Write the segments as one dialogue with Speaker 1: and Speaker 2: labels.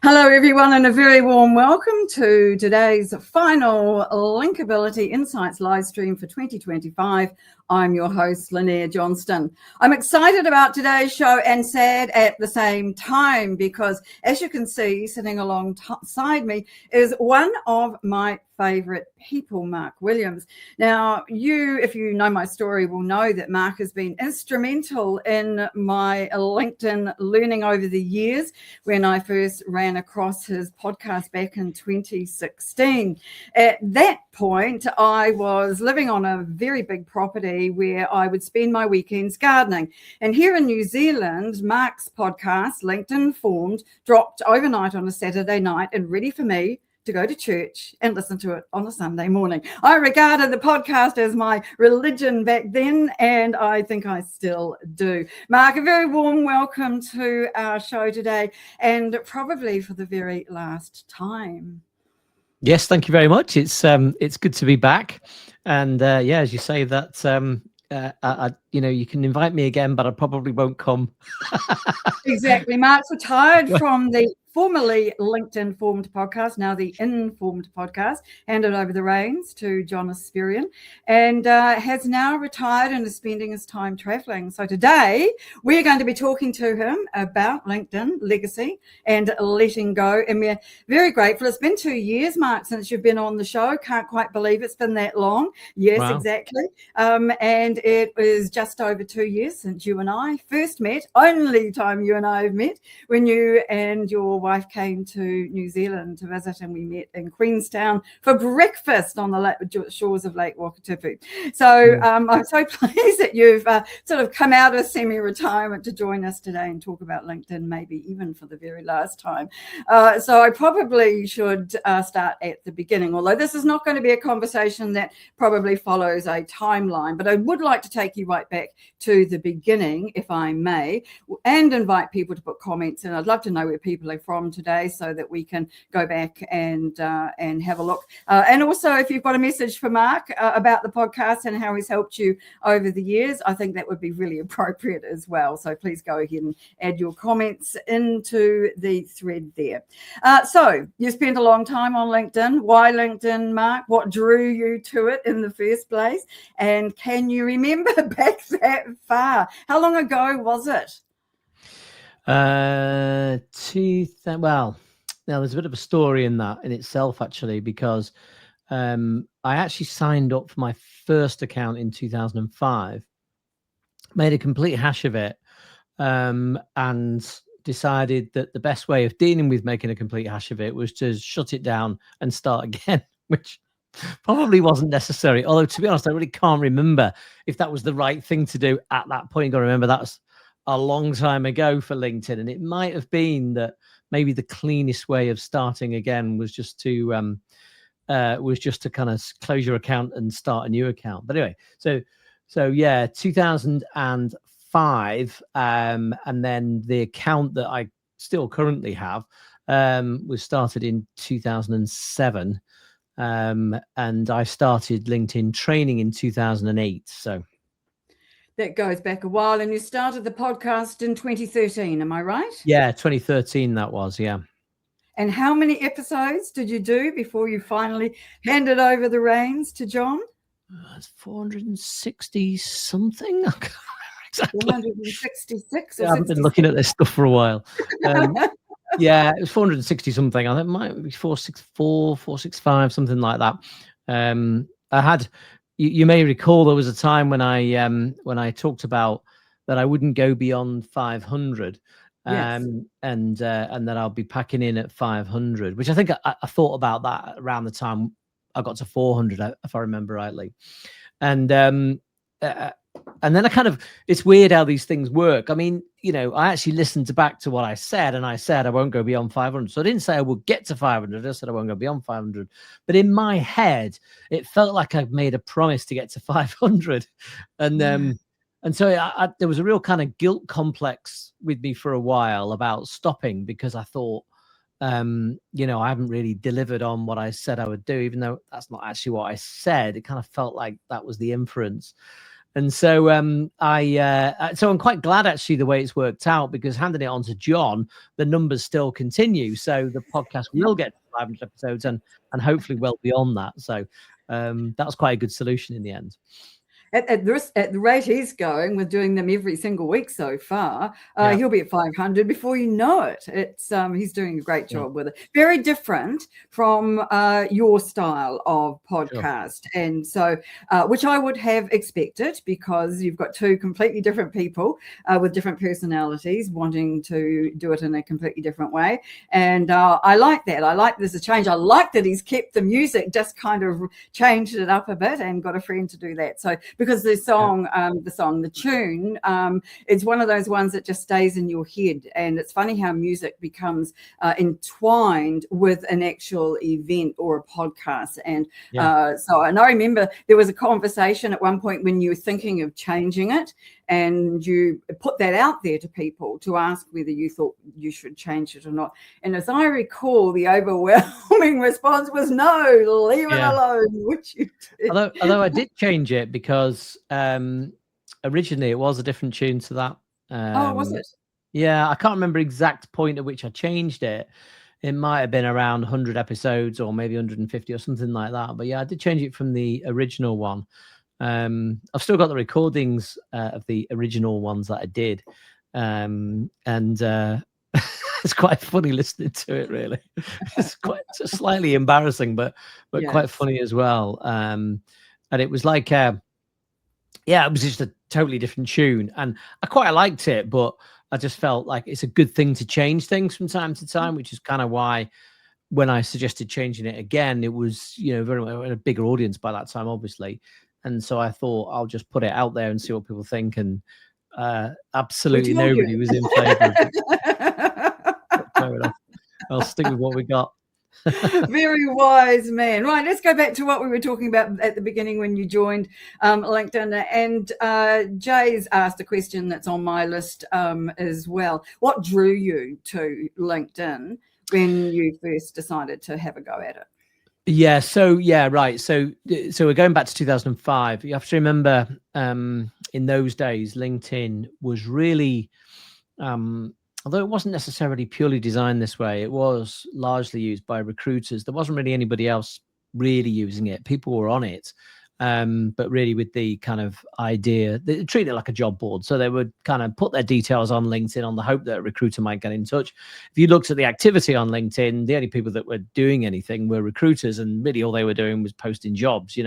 Speaker 1: Hello, everyone, and a very warm welcome to today's final LinkAbility Insights live stream for 2025. I'm your host, Lynnaire Johnston. I'm excited about today's show and sad at the same time because, as you can see, sitting alongside me is one of my favorite people, Mark Williams. Now, if you know my story, will know that Mark has been instrumental in my LinkedIn learning over the years when I first ran across his podcast back in 2016. At that point, I was living on a very big property where I would spend my weekends gardening. And here in New Zealand, Mark's podcast, LinkedIn Formed, dropped overnight on a Saturday night and ready for me to go to church and listen to it on a Sunday morning. I regarded the podcast as my religion back then, and I think I still do. Mark, a very warm welcome to our show today, and probably for the very last time.
Speaker 2: Yes, thank you very much. It's good to be back, and as you say that, you can invite me again, but I probably won't come.
Speaker 1: Exactly. Mark's retired from the formerly LinkedIn Formed podcast, now the Informed podcast, handed over the reins to John Asperian, and has now retired and is spending his time traveling. So today we're going to be talking to him about LinkedIn legacy and letting go. And we're very grateful. It's been 2 years, Mark, since you've been on the show. Can't quite believe it's been that long. Yes, wow. Exactly. And it was just over 2 years since you and I first met. Only time you and I have met, when you and your wife came to New Zealand to visit, and we met in Queenstown for breakfast on the shores of Lake Wakatipu. So I'm so pleased that you've sort of come out of semi-retirement to join us today and talk about LinkedIn, maybe even for the very last time. So I probably should start at the beginning, although this is not going to be a conversation that probably follows a timeline, but I would like to take you right back to the beginning, if I may, and invite people to put comments in. I'd love to know where people are from today so that we can go back and have a look. And also, if you've got a message for Mark about the podcast and how he's helped you over the years, I think that would be really appropriate as well. So please go ahead and add your comments into the thread there. So you spent a long time on LinkedIn. Why LinkedIn, Mark? What drew you to it in the first place? And can you remember back that far? How long ago was it?
Speaker 2: Well, now there's a bit of a story in that in itself, actually, because I actually signed up for my first account in 2005, made a complete hash of it, and decided that the best way of dealing with making a complete hash of it was to shut it down and start again, which probably wasn't necessary. Although, to be honest, I really can't remember if that was the right thing to do at that point. Got to remember that's a long time ago for LinkedIn, and it might have been that maybe the cleanest way of starting again was just to kind of close your account and start a new account. But anyway, so yeah, 2005, and then the account that I still currently have was started in 2007, and I started LinkedIn training in 2008. So
Speaker 1: that goes back a while, and you started the podcast in 2013, am I right?
Speaker 2: Yeah, 2013 that was, yeah.
Speaker 1: And how many episodes did you do before you finally handed over the reins to John?
Speaker 2: It's 460 something. I can't remember exactly.
Speaker 1: 466 or
Speaker 2: I haven't been looking at this stuff for a while. Yeah, it was 460 something. I think it might be 464, 465, something like that. I had... You may recall there was a time when I talked about that I wouldn't go beyond 500,
Speaker 1: yes.
Speaker 2: and that I'll be packing in at 500, which I think I thought about that around the time I got to 400, if I remember rightly, and then I kind of, it's weird how these things work. I mean, I actually listened back to what I said, and I said I won't go beyond 500. So I didn't say I will get to 500. I said I won't go beyond 500. But in my head, it felt like I'd made a promise to get to 500, and so there was a real kind of guilt complex with me for a while about stopping, because I thought, I haven't really delivered on what I said I would do, even though that's not actually what I said. It kind of felt like that was the inference. And so so I'm quite glad actually the way it's worked out, because handing it on to John, the numbers still continue. So the podcast will get to 500 episodes and hopefully well beyond that. So that was quite a good solution in the end.
Speaker 1: At the rate he's going with doing them every single week so far, he'll be at 500 before you know it. It's he's doing a great job with it. Very different from your style of podcast, and so which I would have expected, because you've got two completely different people with different personalities wanting to do it in a completely different way, and I like that. I like there's a change. I like that he's kept the music, just kind of changed it up a bit, and got a friend to do that. So. Because the tune, it's one of those ones that just stays in your head. And it's funny how music becomes entwined with an actual event or a podcast. And so I remember there was a conversation at one point when you were thinking of changing it, and you put that out there to people to ask whether you thought you should change it or not. And as I recall, the overwhelming response was no, leave it alone, which you did.
Speaker 2: Although I did change it, because originally it was a different tune to that.
Speaker 1: Was it?
Speaker 2: Yeah, I can't remember exact point at which I changed it. It might have been around 100 episodes or maybe 150 or something like that. But yeah, I did change it from the original one. I've still it's the recordings of the original ones that I did, and it's quite funny listening to it. Really, it's slightly embarrassing, but quite funny as well. And it was like, it was just a totally different tune, and I quite liked it, but I just felt like it's a good thing to change things from time to time, which is kind of why when I suggested changing it again, it was very much a bigger audience by that time, obviously. And so I thought I'll just put it out there and see what people think. And absolutely nobody was in favour of it. Fair enough. I'll stick with what we got.
Speaker 1: Very wise man. Right, let's go back to what we were talking about at the beginning when you joined LinkedIn. And Jay's asked a question that's on my list as well. What drew you to LinkedIn when you first decided to have a go at it?
Speaker 2: Yeah. So right. So we're going back to 2005. You have to remember, in those days, LinkedIn was really, although it wasn't necessarily purely designed this way, it was largely used by recruiters. There wasn't really anybody else really using it. People were on it, but really with the kind of idea, they treated it like a job board. So they would kind of put their details on LinkedIn on the hope that a recruiter might get in touch. If you looked at the activity on LinkedIn, the only people that were doing anything were recruiters, and really all they were doing was posting jobs,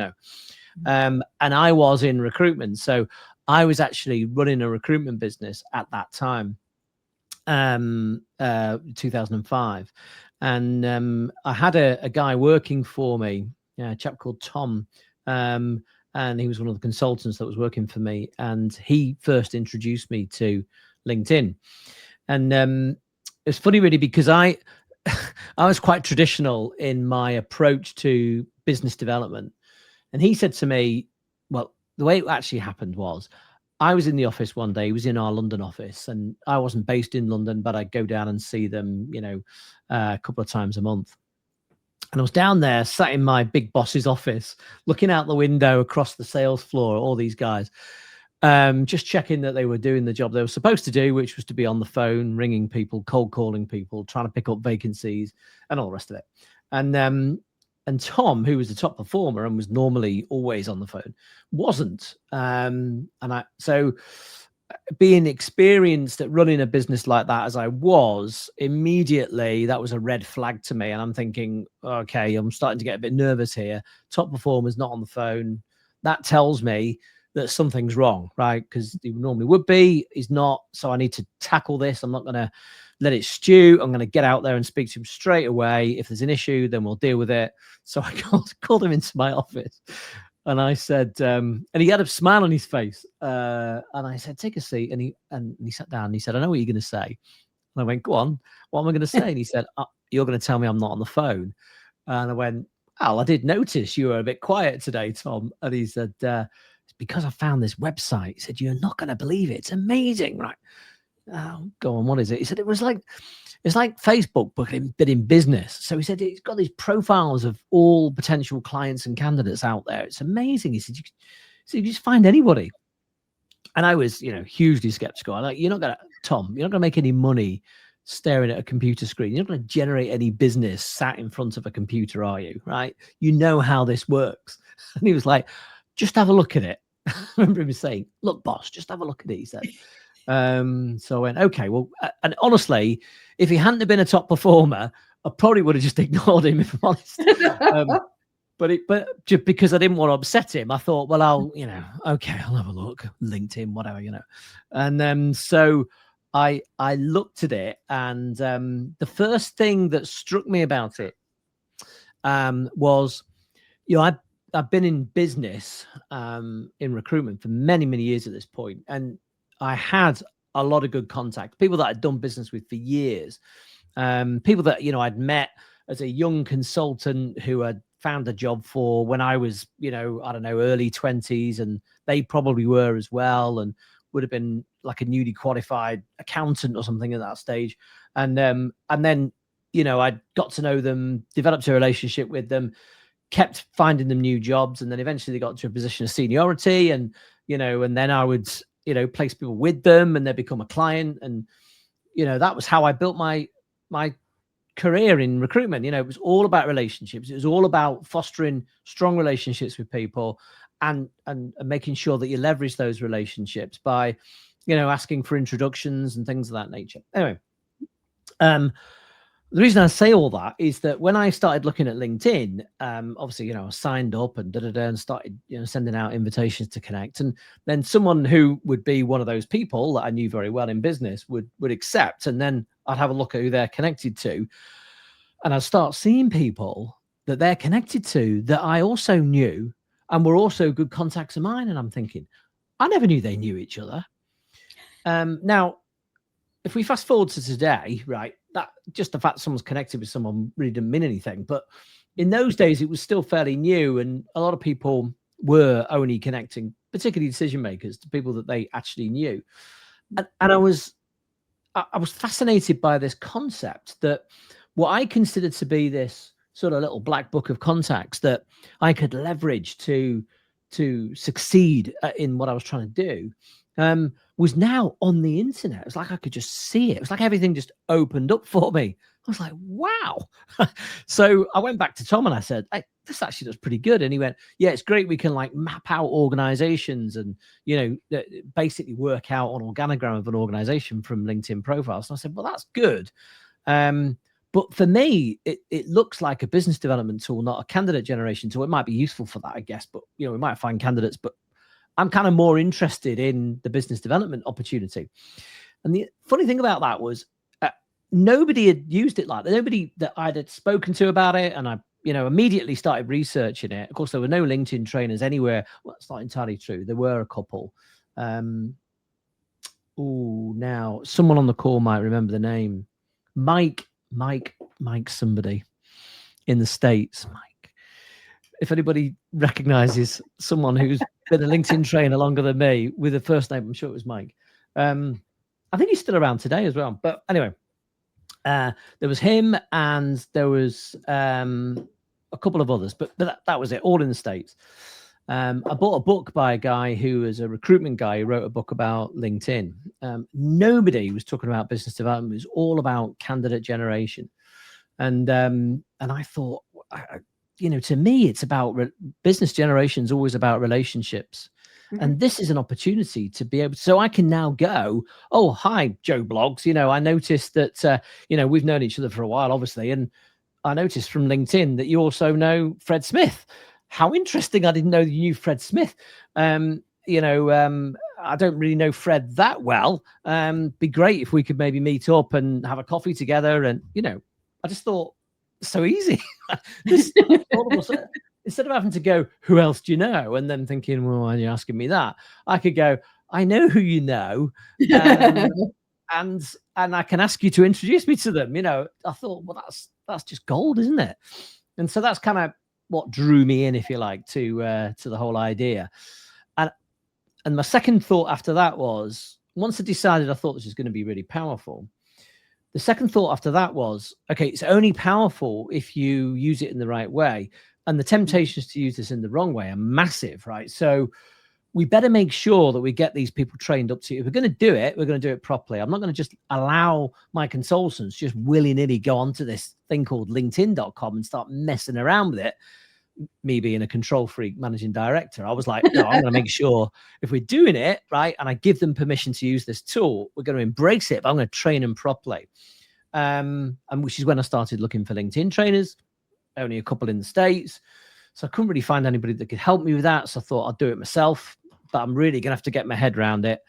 Speaker 2: and I was in recruitment. So I was actually running a recruitment business at that time, 2005. And I had a guy working for me, a chap called Tom, and he was one of the consultants that was working for me, and he first introduced me to LinkedIn. And it's funny really, because I was quite traditional in my approach to business development, and he said to me, well, the way it actually happened was, I was in the office one day. He was in our London office, and I wasn't based in London, but I'd go down and see them, a couple of times a month. And I was down there, sat in my big boss's office, looking out the window across the sales floor at all these guys, just checking that they were doing the job they were supposed to do, which was to be on the phone, ringing people, cold calling people, trying to pick up vacancies, and all the rest of it. And Tom, who was the top performer and was normally always on the phone, wasn't. So being experienced at running a business like that as I was, immediately that was a red flag to me. And I'm thinking, okay, I'm starting to get a bit nervous here. Top performer's not on the phone. That tells me that something's wrong, right? Because he normally would be. He's not. So I need to tackle this. I'm not going to let it stew. I'm going to get out there and speak to him straight away. If there's an issue, then we'll deal with it. So I called him into my office. And I said, and he had a smile on his face. And I said, take a seat. And he sat down and he said, I know what you're going to say. And I went, go on. What am I going to say? And he said, you're going to tell me I'm not on the phone. And I went, well, I did notice you were a bit quiet today, Tom. And he said, it's because I found this website. He said, you're not going to believe it. It's amazing, right? Oh, go on. What is it? He said, it's like Facebook, but in business. So he said, it's got these profiles of all potential clients and candidates out there. It's amazing. He said, you just find anybody. And I was, hugely skeptical. I'm like, Tom, you're not gonna make any money staring at a computer screen. You're not gonna generate any business sat in front of a computer, are you? Right? You know how this works. And he was like, just have a look at it. I remember him saying, look, boss, just have a look at it, he said. So I went, okay, well, and honestly, if he hadn't have been a top performer, I probably would have just ignored him, if I'm honest. But just because I didn't want to upset him, I thought, well, I'll have a look, LinkedIn, whatever, And so I looked at it, and the first thing that struck me about it was, I've been in business in recruitment for many, many years at this point, and I had a lot of good contact, people that I'd done business with for years, people that I'd met as a young consultant who had found a job for when I was, early 20s, and they probably were as well, and would have been like a newly qualified accountant or something at that stage. And then, I got to know them, developed a relationship with them, kept finding them new jobs, and then eventually they got to a position of seniority, and and then I would place people with them, and they become a client, and that was how I built my career in recruitment. It was all about relationships. It was all about fostering strong relationships with people, and making sure that you leverage those relationships by asking for introductions and things of that nature. Anyway, the reason I say all that is that when I started looking at LinkedIn, obviously, I signed up and and started, sending out invitations to connect. And then someone who would be one of those people that I knew very well in business would accept. And then I'd have a look at who they're connected to. And I'd start seeing people that they're connected to that I also knew and were also good contacts of mine. And I'm thinking, I never knew they knew each other. Now, if we fast forward to today, right, that just the fact someone's connected with someone really didn't mean anything. But in those days, it was still fairly new, and a lot of people were only connecting, particularly decision makers, to people that they actually knew. And I was fascinated by this concept that what I considered to be this sort of little black book of contacts that I could leverage to succeed in what I was trying to do, was now on the internet. It was like I could just see it. It was like everything just opened up for me. I was like, wow. So I went back to Tom and I said, hey, this actually looks pretty good. And he went, yeah, it's great. We can like map out organizations and, basically work out an organogram of an organization from LinkedIn profiles. And I said, well, that's good. But for me, it looks like a business development tool, not a candidate generation tool. It might be useful for that, I guess, but, we might find candidates, but I'm kind of more interested in the business development opportunity. And the funny thing about that was nobody had used it like that. Nobody that I'd had spoken to about it. And I, immediately started researching it. Of course, there were no LinkedIn trainers anywhere. Well, that's not entirely true. There were a couple. Now someone on the call might remember the name. Mike somebody in the States. Mike. If anybody recognizes someone who's been a LinkedIn trainer longer than me with a first name, I'm sure it was Mike. I think he's still around today as well. But anyway, there was him, and there was a couple of others, but that was it, all in the States. I bought a book by a guy who is a recruitment guy who wrote a book about LinkedIn. Nobody was talking about business development. It was all about candidate generation. And I thought, to me, it's about business generation is always about relationships. Mm-hmm. And this is an opportunity to be able to, so I can now go, oh, hi, Joe Blogs. I noticed that, we've known each other for a while, obviously. And I noticed from LinkedIn that you also know Fred Smith. How interesting. I didn't know you knew Fred Smith. I don't really know Fred that well. Be great if we could maybe meet up and have a coffee together. And, I just thought, so easy. Instead of having to go, who else do you know? And then thinking, well, why are you asking me that? I could go, I know who you know. And I can ask you to introduce me to them. I thought, well, that's just gold, isn't it? And so that's kind of what drew me in, if you like, to the whole idea. And my second thought after that was, once I decided I thought this was going to be really powerful, the second thought after that was, okay, it's only powerful if you use it in the right way. And the temptations to use this in the wrong way are massive, right? So we better make sure that we get these people trained up to, if we're going to do it, we're going to do it properly. I'm not going to just allow my consultants just willy-nilly go onto this thing called LinkedIn.com and start messing around with it. Me being a control freak managing director, I was like, no, I'm going to make sure if we're doing it right and I give them permission to use this tool, we're going to embrace it, but I'm going to train them properly. And which is when I started looking for LinkedIn trainers, only a couple in the States. So I couldn't really find anybody that could help me with that. So I thought I'd do it myself, but I'm really going to have to get my head around it.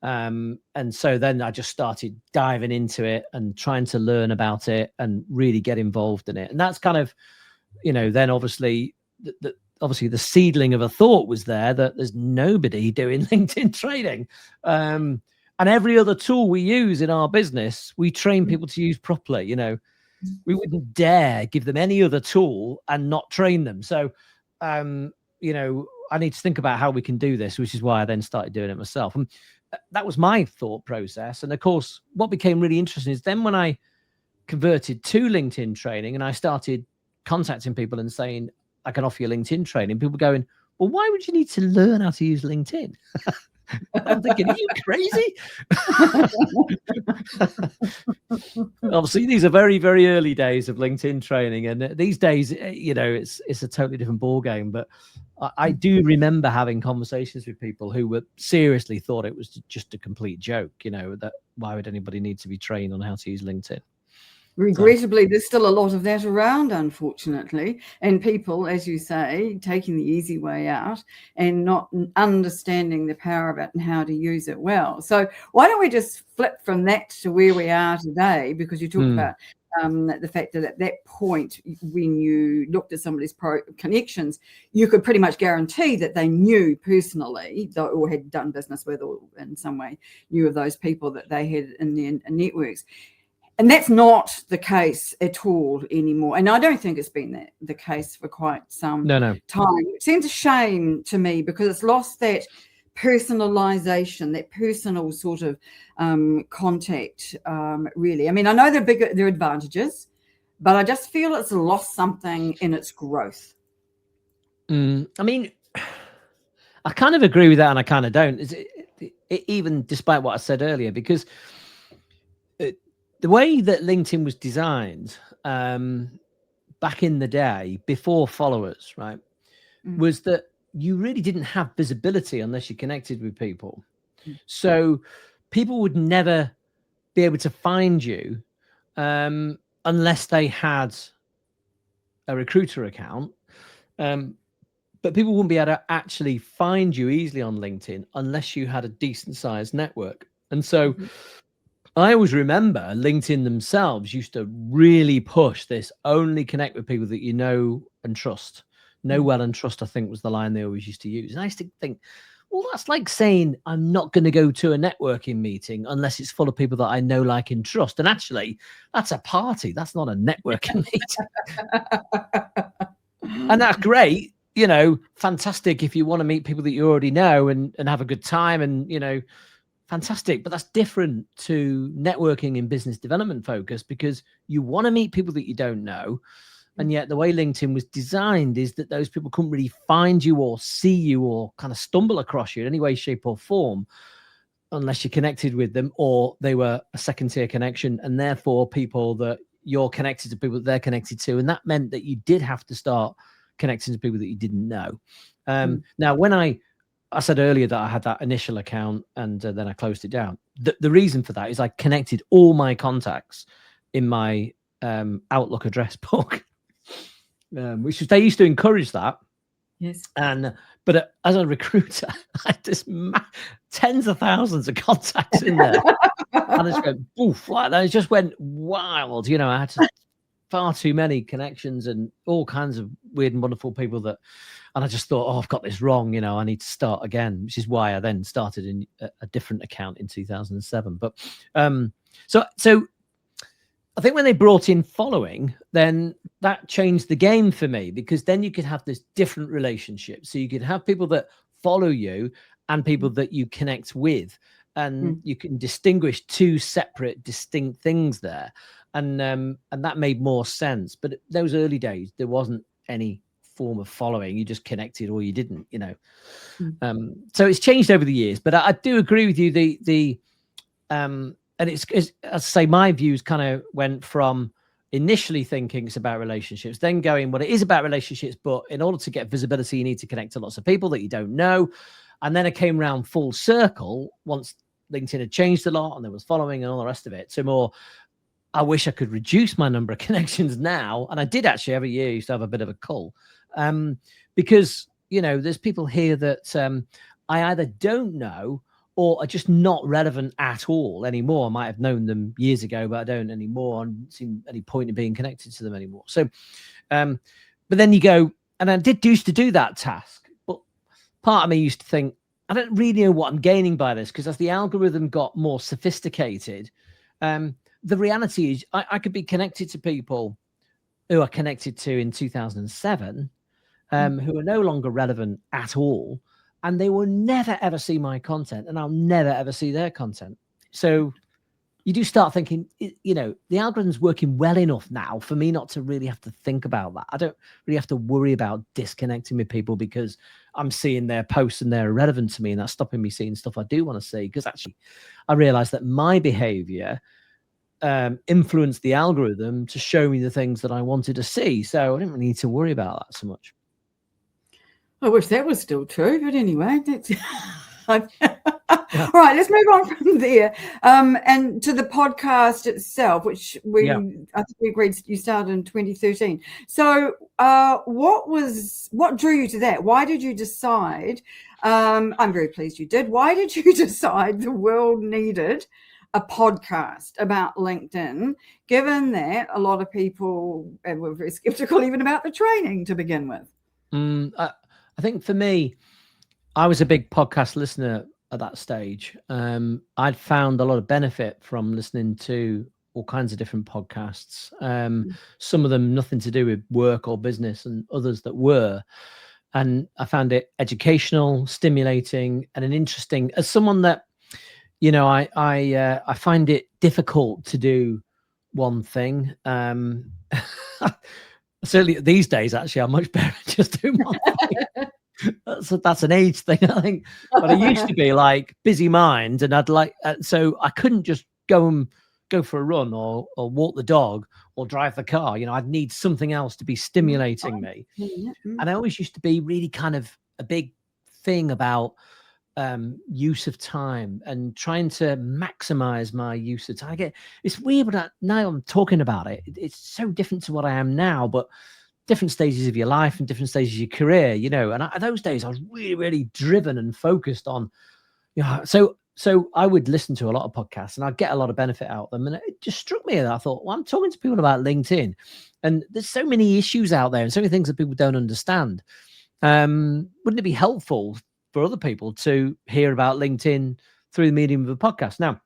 Speaker 2: And so then I just started diving into it and trying to learn about it and really get involved in it. And that's kind of, then obviously the seedling of a thought was there that there's nobody doing LinkedIn training. And every other tool we use in our business, we train people to use properly. We wouldn't dare give them any other tool and not train them. So, I need to think about how we can do this, which is why I then started doing it myself. And that was my thought process. And of course, what became really interesting is then when I converted to LinkedIn training and I started contacting people and saying, I can offer you LinkedIn training, people going, well, why would you need to learn how to use LinkedIn? I'm thinking, are you crazy? Obviously, these are very, very early days of LinkedIn training. And these days, it's a totally different ball game. But I do remember having conversations with people who were seriously thought it was just a complete joke, that why would anybody need to be trained on how to use LinkedIn?
Speaker 1: Regrettably, there's still a lot of that around, unfortunately, and people, as you say, taking the easy way out and not understanding the power of it and how to use it well. So why don't we just flip from that to where we are today? Because you talked about the fact that at that point, when you looked at somebody's connections, you could pretty much guarantee that they knew personally or had done business with, or in some way knew of those people that they had in their networks. And that's not the case at all anymore. And I don't think it's been the case for quite some time. It seems a shame to me because it's lost that personalization, that personal sort of contact, really. I mean, I know there are advantages, but I just feel it's lost something in its growth.
Speaker 2: I mean, I kind of agree with that and I kind of don't. Even despite what I said earlier, because the way that LinkedIn was designed back in the day, before followers, right, was that you really didn't have visibility unless you connected with people. So people would never be able to find you unless they had a recruiter account. But people wouldn't be able to actually find you easily on LinkedIn unless you had a decent sized network. And so I always remember LinkedIn themselves used to really push this, only connect with people that you know and trust. Know well and trust, I think, was the line they always used to use. And I used to think, well, that's like saying I'm not going to go to a networking meeting unless it's full of people that I know, like, and trust. And actually, that's a party. That's not a networking meeting. And that's great. Fantastic if you want to meet people that you already know and have a good time and, fantastic. But that's different to networking and business development focus, because you want to meet people that you don't know. And yet the way LinkedIn was designed is that those people couldn't really find you or see you or kind of stumble across you in any way, shape or form unless you connected with them, or they were a second tier connection and therefore people that you're connected to, people that they're connected to. And that meant that you did have to start connecting to people that you didn't know. Now, when I said earlier that I had that initial account and then I closed it down, the reason for that is I connected all my contacts in my Outlook address book. Which is, they used to encourage that.
Speaker 1: Yes.
Speaker 2: But as a recruiter, I had this tens of thousands of contacts in there. And it just went boof, like that. It just went wild. I had far too many connections and all kinds of weird and wonderful people and I just thought, I've got this wrong. I need to start again, which is why I then started in a different account in 2007. But so I think when they brought in following, then that changed the game for me, because then you could have this different relationship. So you could have people that follow you and people that you connect with, and you can distinguish two separate, distinct things there. And that made more sense. But those early days, there wasn't any form of following. You just connected or you didn't, you know. So it's changed over the years, but I do agree with you. And it's as I say, my views kind of went from initially thinking it's about relationships, then going, well, it is about relationships, but in order to get visibility, you need to connect to lots of people that you don't know. And then it came around full circle once LinkedIn had changed a lot and there was following and all the rest of it. So more, I wish I could reduce my number of connections now. And I did actually every year used to have a bit of a cull, because, you know, there's people here that I either don't know or are just not relevant at all anymore. I might have known them years ago, but I don't anymore. I don't see any point in being connected to them anymore. So, but then you go, and I did used to do that task, but part of me used to think, I don't really know what I'm gaining by this, because as the algorithm got more sophisticated, the reality is I could be connected to people who I connected to in 2007, who are no longer relevant at all. And they will never, ever see my content, and I'll never, ever see their content. So you do start thinking, you know, the algorithm's working well enough now for me not to really have to think about that. I don't really have to worry about disconnecting with people because I'm seeing their posts and they're irrelevant to me, and that's stopping me seeing stuff I do want to see. Because actually, I realized that my behavior influenced the algorithm to show me the things that I wanted to see. So I didn't really need to worry about that so much.
Speaker 1: I wish that was still true, but anyway, that's all right. Let's move on from there and to the podcast itself, which I think we agreed you started in 2013. So, what drew you to that? Why did you decide? I'm very pleased you did. Why did you decide the world needed a podcast about LinkedIn, given that a lot of people were very skeptical even about the training to begin with?
Speaker 2: I think for me, I was a big podcast listener at that stage. I'd found a lot of benefit from listening to all kinds of different podcasts. Some of them nothing to do with work or business, and others that were. And I found it educational, stimulating, and an interesting. As someone that, you know, I find it difficult to do one thing. Certainly these days, actually, I'm much better at just doing one thing. That's an age thing, I think. But I used to be like busy mind, and I'd like, so I couldn't just go for a run or walk the dog or drive the car. You know, I'd need something else to be stimulating me. And I always used to be really kind of a big thing about use of time and trying to maximize my use of time. It's weird, but now I'm talking about it, it's so different to what I am now, but different stages of your life and different stages of your career, you know. And those days I was really, really driven and focused on, you know, so I would listen to a lot of podcasts and I'd get a lot of benefit out of them. And it just struck me that I thought, well, I'm talking to people about LinkedIn, and there's so many issues out there and so many things that people don't understand. Wouldn't it be helpful for other people to hear about LinkedIn through the medium of a podcast? Now,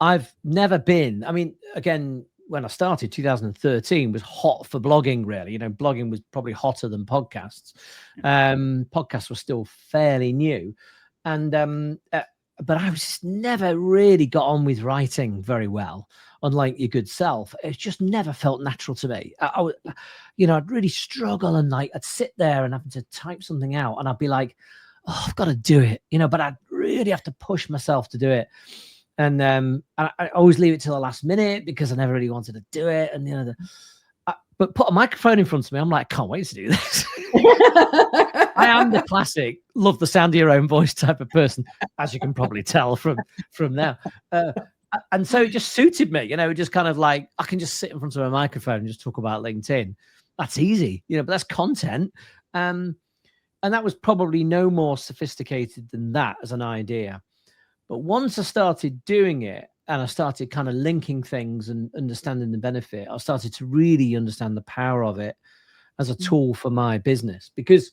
Speaker 2: I've never been, I mean, again, when I started, 2013 was hot for blogging, really. You know, blogging was probably hotter than podcasts. Podcasts were still fairly new. And, but I was just never really got on with writing very well, unlike your good self. It just never felt natural to me. I would, you know, I'd really struggle, and like I'd sit there and having to type something out, and I'd be like, oh, I've got to do it, you know, but I'd really have to push myself to do it. And I always leave it till the last minute because I never really wanted to do it. And, you know, but put a microphone in front of me, I'm like, can't wait to do this. I am the classic love the sound of your own voice type of person, as you can probably tell from now. And so it just suited me, you know, just kind of like, I can just sit in front of a microphone and just talk about LinkedIn. That's easy, you know, but that's content. And that was probably no more sophisticated than that as an idea. But once I started doing it and I started kind of linking things and understanding the benefit, I started to really understand the power of it as a tool for my business. Because,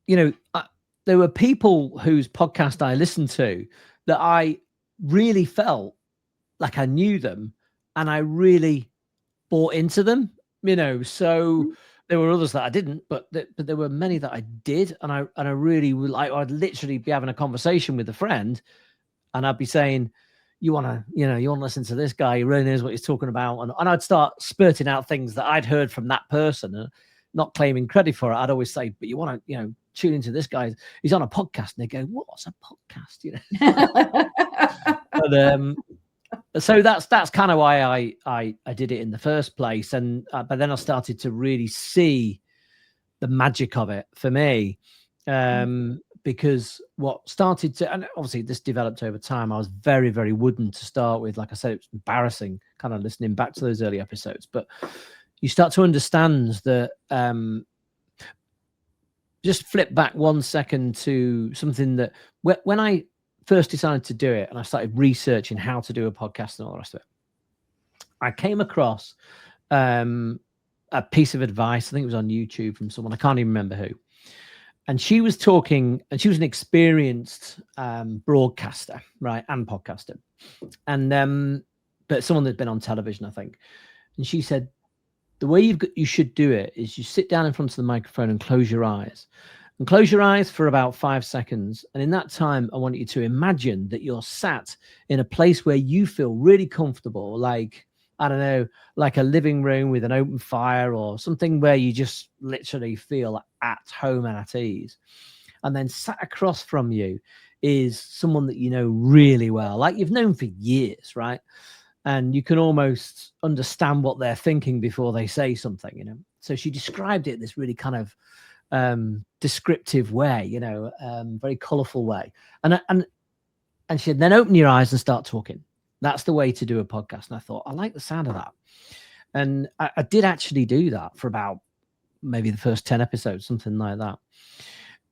Speaker 2: you know, there were people whose podcast I listened to that I really felt like I knew them and I really bought into them, you know. So there were others that I didn't, but there were many that I did, and I really would like. I'd literally be having a conversation with a friend, and I'd be saying, you want to listen to this guy, he really knows what he's talking about. And I'd start spurting out things that I'd heard from that person, and not claiming credit for it. I'd always say, but you want to, tune into this guy. He's on a podcast. And they go, what's a podcast? But, so that's kind of why I did it in the first place. And but then I started to really see the magic of it for me. Because what started to, and obviously this developed over time, I was very, very wooden to start with. Like I said, it's embarrassing kind of listening back to those early episodes, but you start to understand that, just flip back 1 second to something that when I first decided to do it and I started researching how to do a podcast and all the rest of it, I came across a piece of advice. I think it was on YouTube from someone, I can't even remember who. And she was talking, and she was an experienced broadcaster, right, and podcaster, and but someone that's been on television, I think. And she said, the way you should do it is you sit down in front of the microphone and close your eyes. And close your eyes for about 5 seconds. And in that time, I want you to imagine that you're sat in a place where you feel really comfortable, like, I don't know, like a living room with an open fire or something where you just literally feel at home and at ease. And then sat across from you is someone that you know really well, like you've known for years, right? And you can almost understand what they're thinking before they say something, So she described it this really kind of descriptive way, very colorful way. And she said, then open your eyes and start talking. That's the way to do a podcast. And I thought, I like the sound of that. And I did actually do that for about maybe the first 10 episodes, something like that.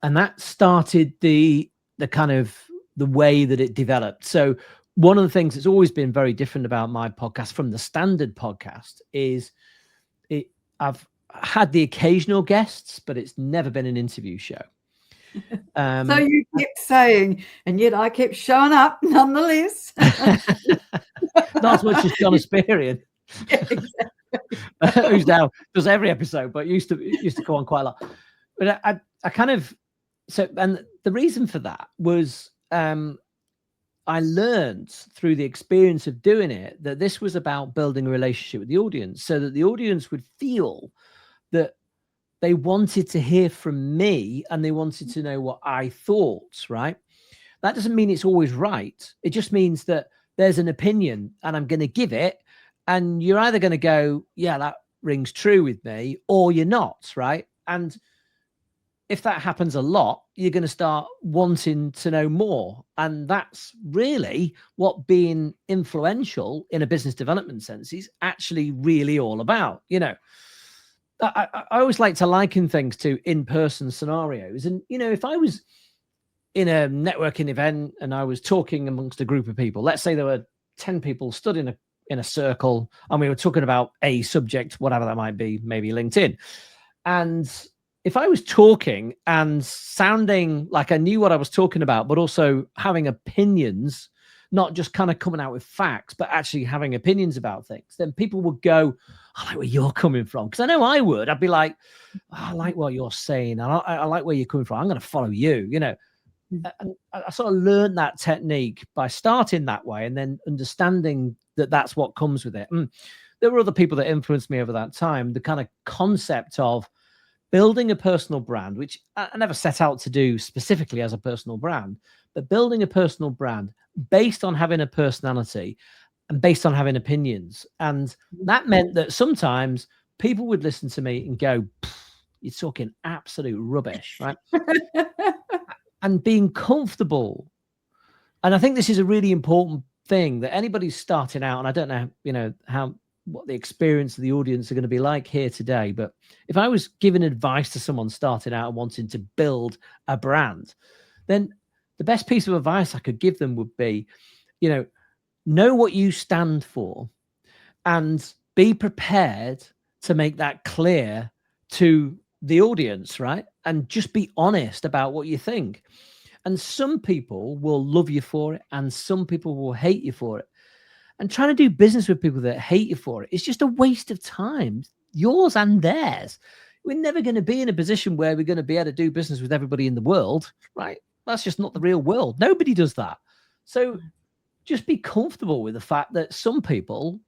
Speaker 2: And that started the kind of the way that it developed. So one of the things that's always been very different about my podcast from the standard podcast is I've had the occasional guests, but it's never been an interview show.
Speaker 1: So you kept saying, and yet I kept showing up nonetheless.
Speaker 2: Not as much as John Asperian,
Speaker 1: Yeah, exactly.
Speaker 2: who's now does every episode, but used to go on quite a lot. But I kind of, so, and the reason for that was I learned through the experience of doing it that this was about building a relationship with the audience, so that the audience would feel that they wanted to hear from me and they wanted to know what I thought, right? That doesn't mean it's always right. It just means that there's an opinion and I'm going to give it. And you're either going to go, yeah, that rings true with me, or you're not, right? And if that happens a lot, you're going to start wanting to know more. And that's really what being influential in a business development sense is actually really all about. I always like to liken things to in-person scenarios. And, if I was in a networking event and I was talking amongst a group of people, let's say there were 10 people stood in a circle and we were talking about a subject, whatever that might be, maybe LinkedIn. And if I was talking and sounding like I knew what I was talking about, but also having opinions, not just kind of coming out with facts, but actually having opinions about things, then people would go, I like where you're coming from. Because I know I would. I'd be like, I like what you're saying. I like where you're coming from. I'm going to follow you, And I sort of learned that technique by starting that way and then understanding that that's what comes with it. And there were other people that influenced me over that time. The kind of concept of building a personal brand, which I never set out to do specifically as a personal brand, but building a personal brand based on having a personality and based on having opinions. And that meant that sometimes people would listen to me and go, you're talking absolute rubbish, right? And being comfortable. And I think this is a really important thing that anybody's starting out, and I don't know, what the experience of the audience are going to be like here today. But if I was giving advice to someone starting out and wanting to build a brand, then the best piece of advice I could give them would be, know what you stand for and be prepared to make that clear to the audience, right? And just be honest about what you think. And some people will love you for it and some people will hate you for it. And trying to do business with people that hate you for it is just a waste of time, yours and theirs. We're never going to be in a position where we're going to be able to do business with everybody in the world, right? That's just not the real world. Nobody does that. So just be comfortable with the fact that some people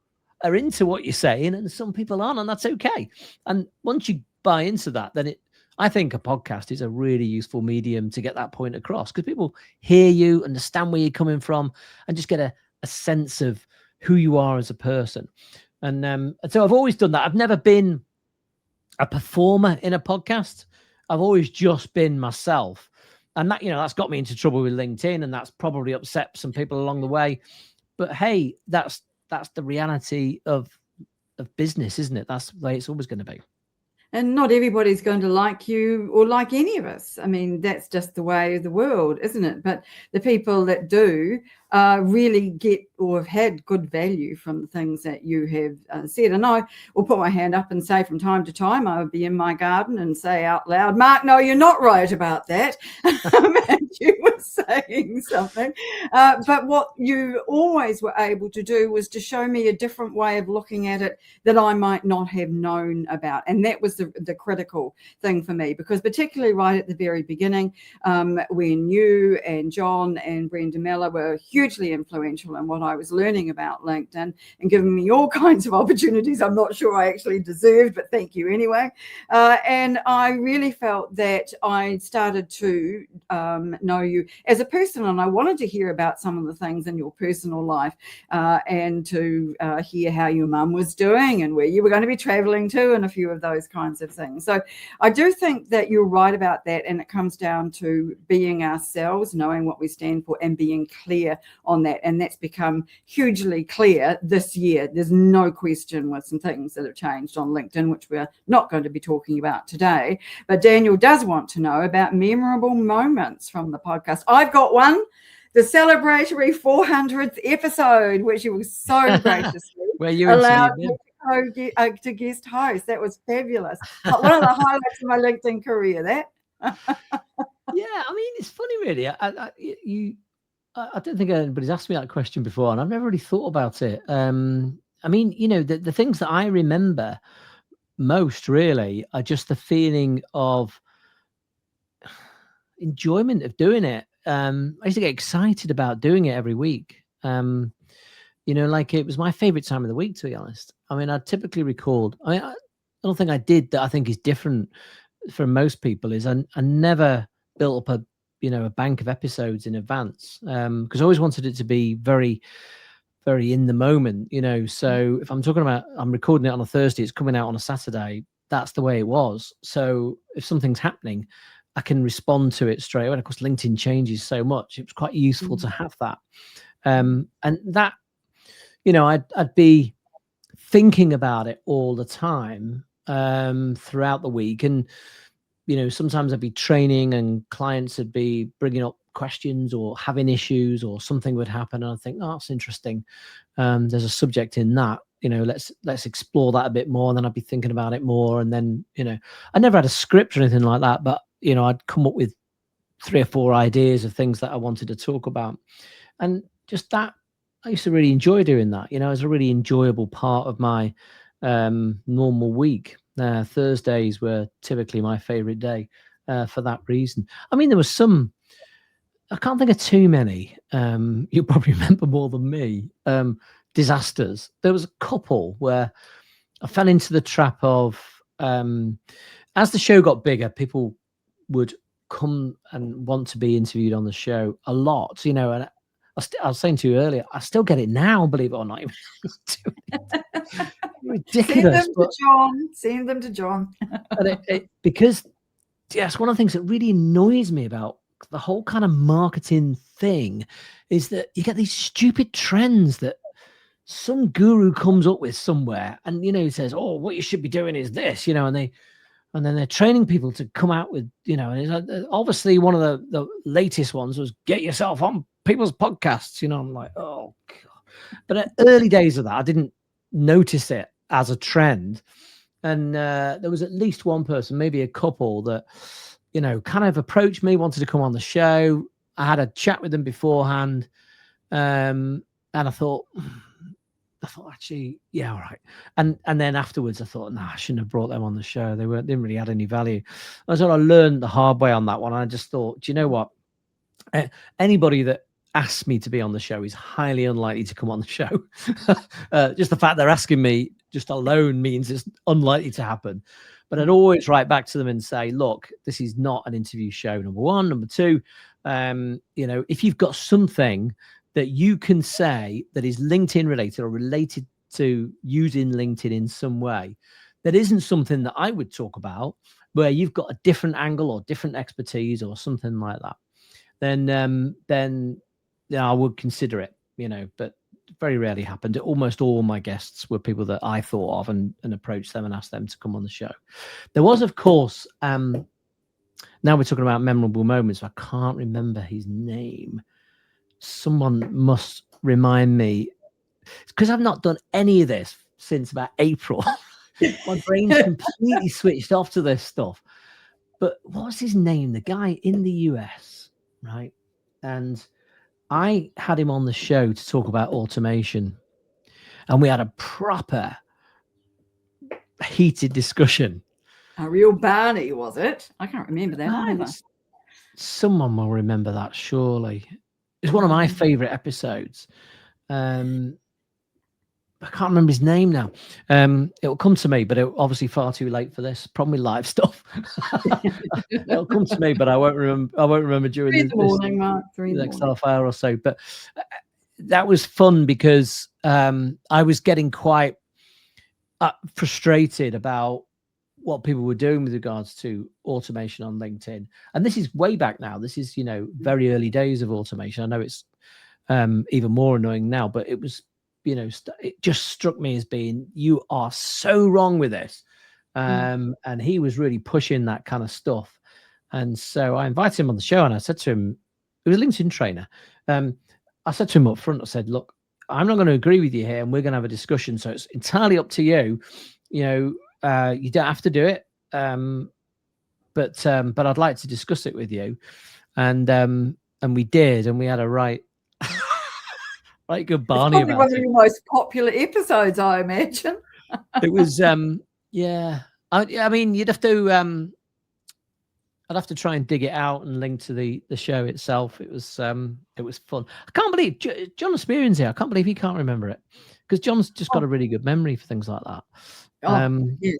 Speaker 2: are into what you're saying and some people aren't, and that's okay. And once you buy into that, then I think a podcast is a really useful medium to get that point across, because people hear you, understand where you're coming from, and just get a sense of who you are as a person. And so I've always done that. I've never been a performer in a podcast. I've always just been myself. And that, that's got me into trouble with LinkedIn, and that's probably upset some people along the way. But hey, that's the reality of business, isn't it? That's the way it's always going to be.
Speaker 1: And not everybody's going to like you or like any of us. I mean, that's just the way of the world, isn't it? But the people that do really get or have had good value from the things that you have said. And I will put my hand up and say from time to time, I would be in my garden and say out loud, Mark, no, you're not right about that. And you were saying something. But what you always were able to do was to show me a different way of looking at it that I might not have known about. And that was the critical thing for me, because particularly right at the very beginning, when you and John and Brenda Miller were hugely influential in what I was learning about LinkedIn and giving me all kinds of opportunities I'm not sure I actually deserved, but thank you anyway. And I really felt that I started to know you as a person, and I wanted to hear about some of the things in your personal life and to hear how your mum was doing and where you were going to be traveling to and a few of those kinds of things. So I do think that you're right about that, and it comes down to being ourselves, knowing what we stand for, and being clear on that. And that's become hugely clear this year. There's no question with some things that have changed on LinkedIn, which we're not going to be talking about today. But Daniel does want to know about memorable moments from the podcast. I've got one. The celebratory 400th episode, which you were so graciously
Speaker 2: where you
Speaker 1: allowed me to guest host. That was fabulous. One of the highlights of my LinkedIn career, that.
Speaker 2: Yeah, I mean, it's funny, really. I don't think anybody's asked me that question before, and I've never really thought about it. I mean, the things that I remember most really are just the feeling of enjoyment of doing it. I used to get excited about doing it every week. Like it was my favorite time of the week, to be honest. I mean, I typically record. I don't think I did that. I think is different from most people. Is I never built up a bank of episodes in advance, because I always wanted it to be very, very in the moment. So if I'm talking about, I'm recording it on a Thursday, it's coming out on a Saturday. That's the way it was. So if something's happening, I can respond to it straight away. And of course, LinkedIn changes so much. It was quite useful to have that. And that, I'd be thinking about it all the time throughout the week. And, sometimes I'd be training and clients would be bringing up questions or having issues, or something would happen. And I think, oh, that's interesting. There's a subject in that, let's explore that a bit more. And then I'd be thinking about it more. And then, I never had a script or anything like that, but, I'd come up with 3 or 4 ideas of things that I wanted to talk about. And just that, I used to really enjoy doing that. It was a really enjoyable part of my normal week. Thursdays were typically my favorite day for that reason. I mean, there was some, I can't think of too many. You'll probably remember more than me. Disasters. There was a couple where I fell into the trap of, as the show got bigger, people would come and want to be interviewed on the show a lot, and I was saying to you earlier, I still get it now, believe it or not. Ridiculous.
Speaker 1: Send them to John.
Speaker 2: Because it's one of the things that really annoys me about the whole kind of marketing thing is that you get these stupid trends that some guru comes up with somewhere, and he says, oh, what you should be doing is this, and then they're training people to come out with, and obviously one of the latest ones was get yourself on people's podcasts. I'm like, oh God. But at early days of that, I didn't notice it as a trend. And there was at least one person, maybe a couple, that, kind of approached me, wanted to come on the show. I had a chat with them beforehand. And I thought, actually, yeah, all right. And then afterwards, I thought, I shouldn't have brought them on the show. They didn't really add any value. I learned the hard way on that one. I just thought, do you know what? Anybody that ask me to be on the show is highly unlikely to come on the show. Just the fact they're asking me just alone means it's unlikely to happen. But I'd always write back to them and say, look, this is not an interview show, number one. Number two, if you've got something that you can say that is LinkedIn related or related to using LinkedIn in some way, that isn't something that I would talk about, where you've got a different angle or different expertise or something like that, then I would consider it, but very rarely happened. Almost all my guests were people that I thought of and approached them and asked them to come on the show. There was, of course, now we're talking about memorable moments. I can't remember his name. Someone must remind me, because I've not done any of this since about April. My brain's completely switched off to this stuff. But what was his name? The guy in the US, right? And I had him on the show to talk about automation, and we had a proper heated discussion.
Speaker 1: A real Barney, was it? I can't remember that either.
Speaker 2: Someone will remember that, surely. It's one of my favorite episodes. I can't remember his name now. It'll come to me, but obviously far too late for this. Problem with live stuff. It'll come to me, but I won't remember during the morning, Mark. The next half hour or so. But that was fun because I was getting quite frustrated about what people were doing with regards to automation on LinkedIn. And this is way back now. This is, very early days of automation. I know it's even more annoying now, but it was, it just struck me as being, you are so wrong with this. And he was really pushing that kind of stuff. And so I invited him on the show and I said to him, he was a LinkedIn trainer. I said to him up front, I said, look, I'm not going to agree with you here and we're going to have a discussion. So it's entirely up to you. You don't have to do it. But I'd like to discuss it with you. And we did, and we had a right good Barney
Speaker 1: it's probably one of your most popular episodes, I imagine.
Speaker 2: It was yeah. I mean, you'd have to I'd have to try and dig it out and link to the show itself. It was fun. I can't believe John Spearing's here. I can't believe he can't remember it, because John's just got a really good memory for things like that.
Speaker 1: Yes.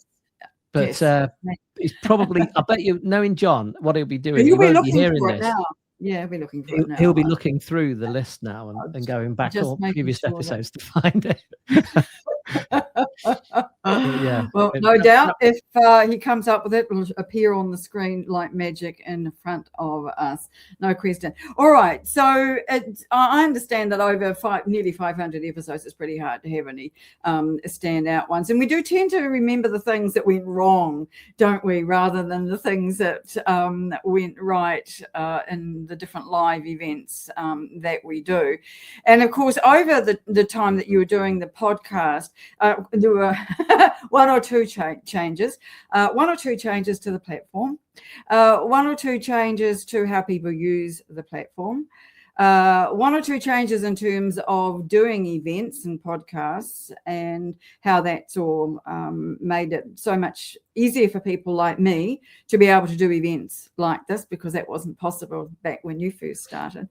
Speaker 2: But he's probably, I bet you, knowing John, what he'll be doing,
Speaker 1: he'll be looking for it now. Yeah, he'll be looking for it now.
Speaker 2: He'll be looking through the list now and going back to previous episodes to find it. Yeah.
Speaker 1: Well, no doubt if he comes up with it, it'll appear on the screen like magic in front of us. No question. All right. So I understand that over nearly 500 episodes, it's pretty hard to have any standout ones. And we do tend to remember the things that went wrong, don't we, rather than the things that went right in the different live events that we do. And of course, over the time that you were doing the podcast, there were one or two changes to the platform, one or two changes to how people use the platform, one or two changes in terms of doing events and podcasts, and how that's all made it so much easier for people like me to be able to do events like this, because that wasn't possible back when you first started.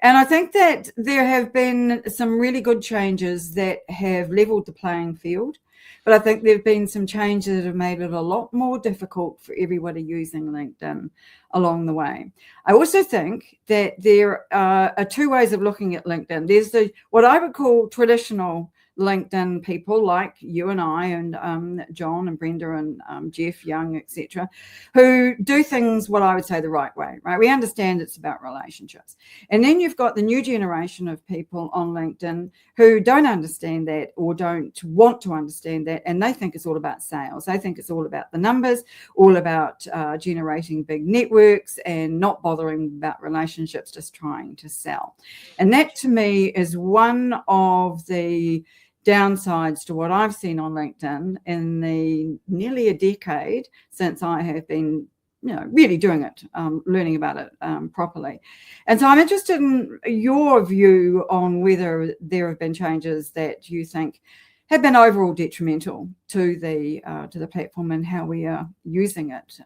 Speaker 1: And I think that there have been some really good changes that have leveled the playing field. But I think there have been some changes that have made it a lot more difficult for everybody using LinkedIn along the way. I also think that there are two ways of looking at LinkedIn. There's what I would call traditional LinkedIn people like you and I and John and Brenda and Jeff Young, etc., who do things what I would say the right way, right? We understand it's about relationships. And then you've got the new generation of people on LinkedIn who don't understand that or don't want to understand that, and they think it's all about sales. They think it's all about the numbers, all about generating big networks and not bothering about relationships, just trying to sell. And that to me is one of the downsides to what I've seen on LinkedIn in the nearly a decade since I have been really doing it, learning about it properly. And so I'm interested in your view on whether there have been changes that you think have been overall detrimental to the platform and how we are using it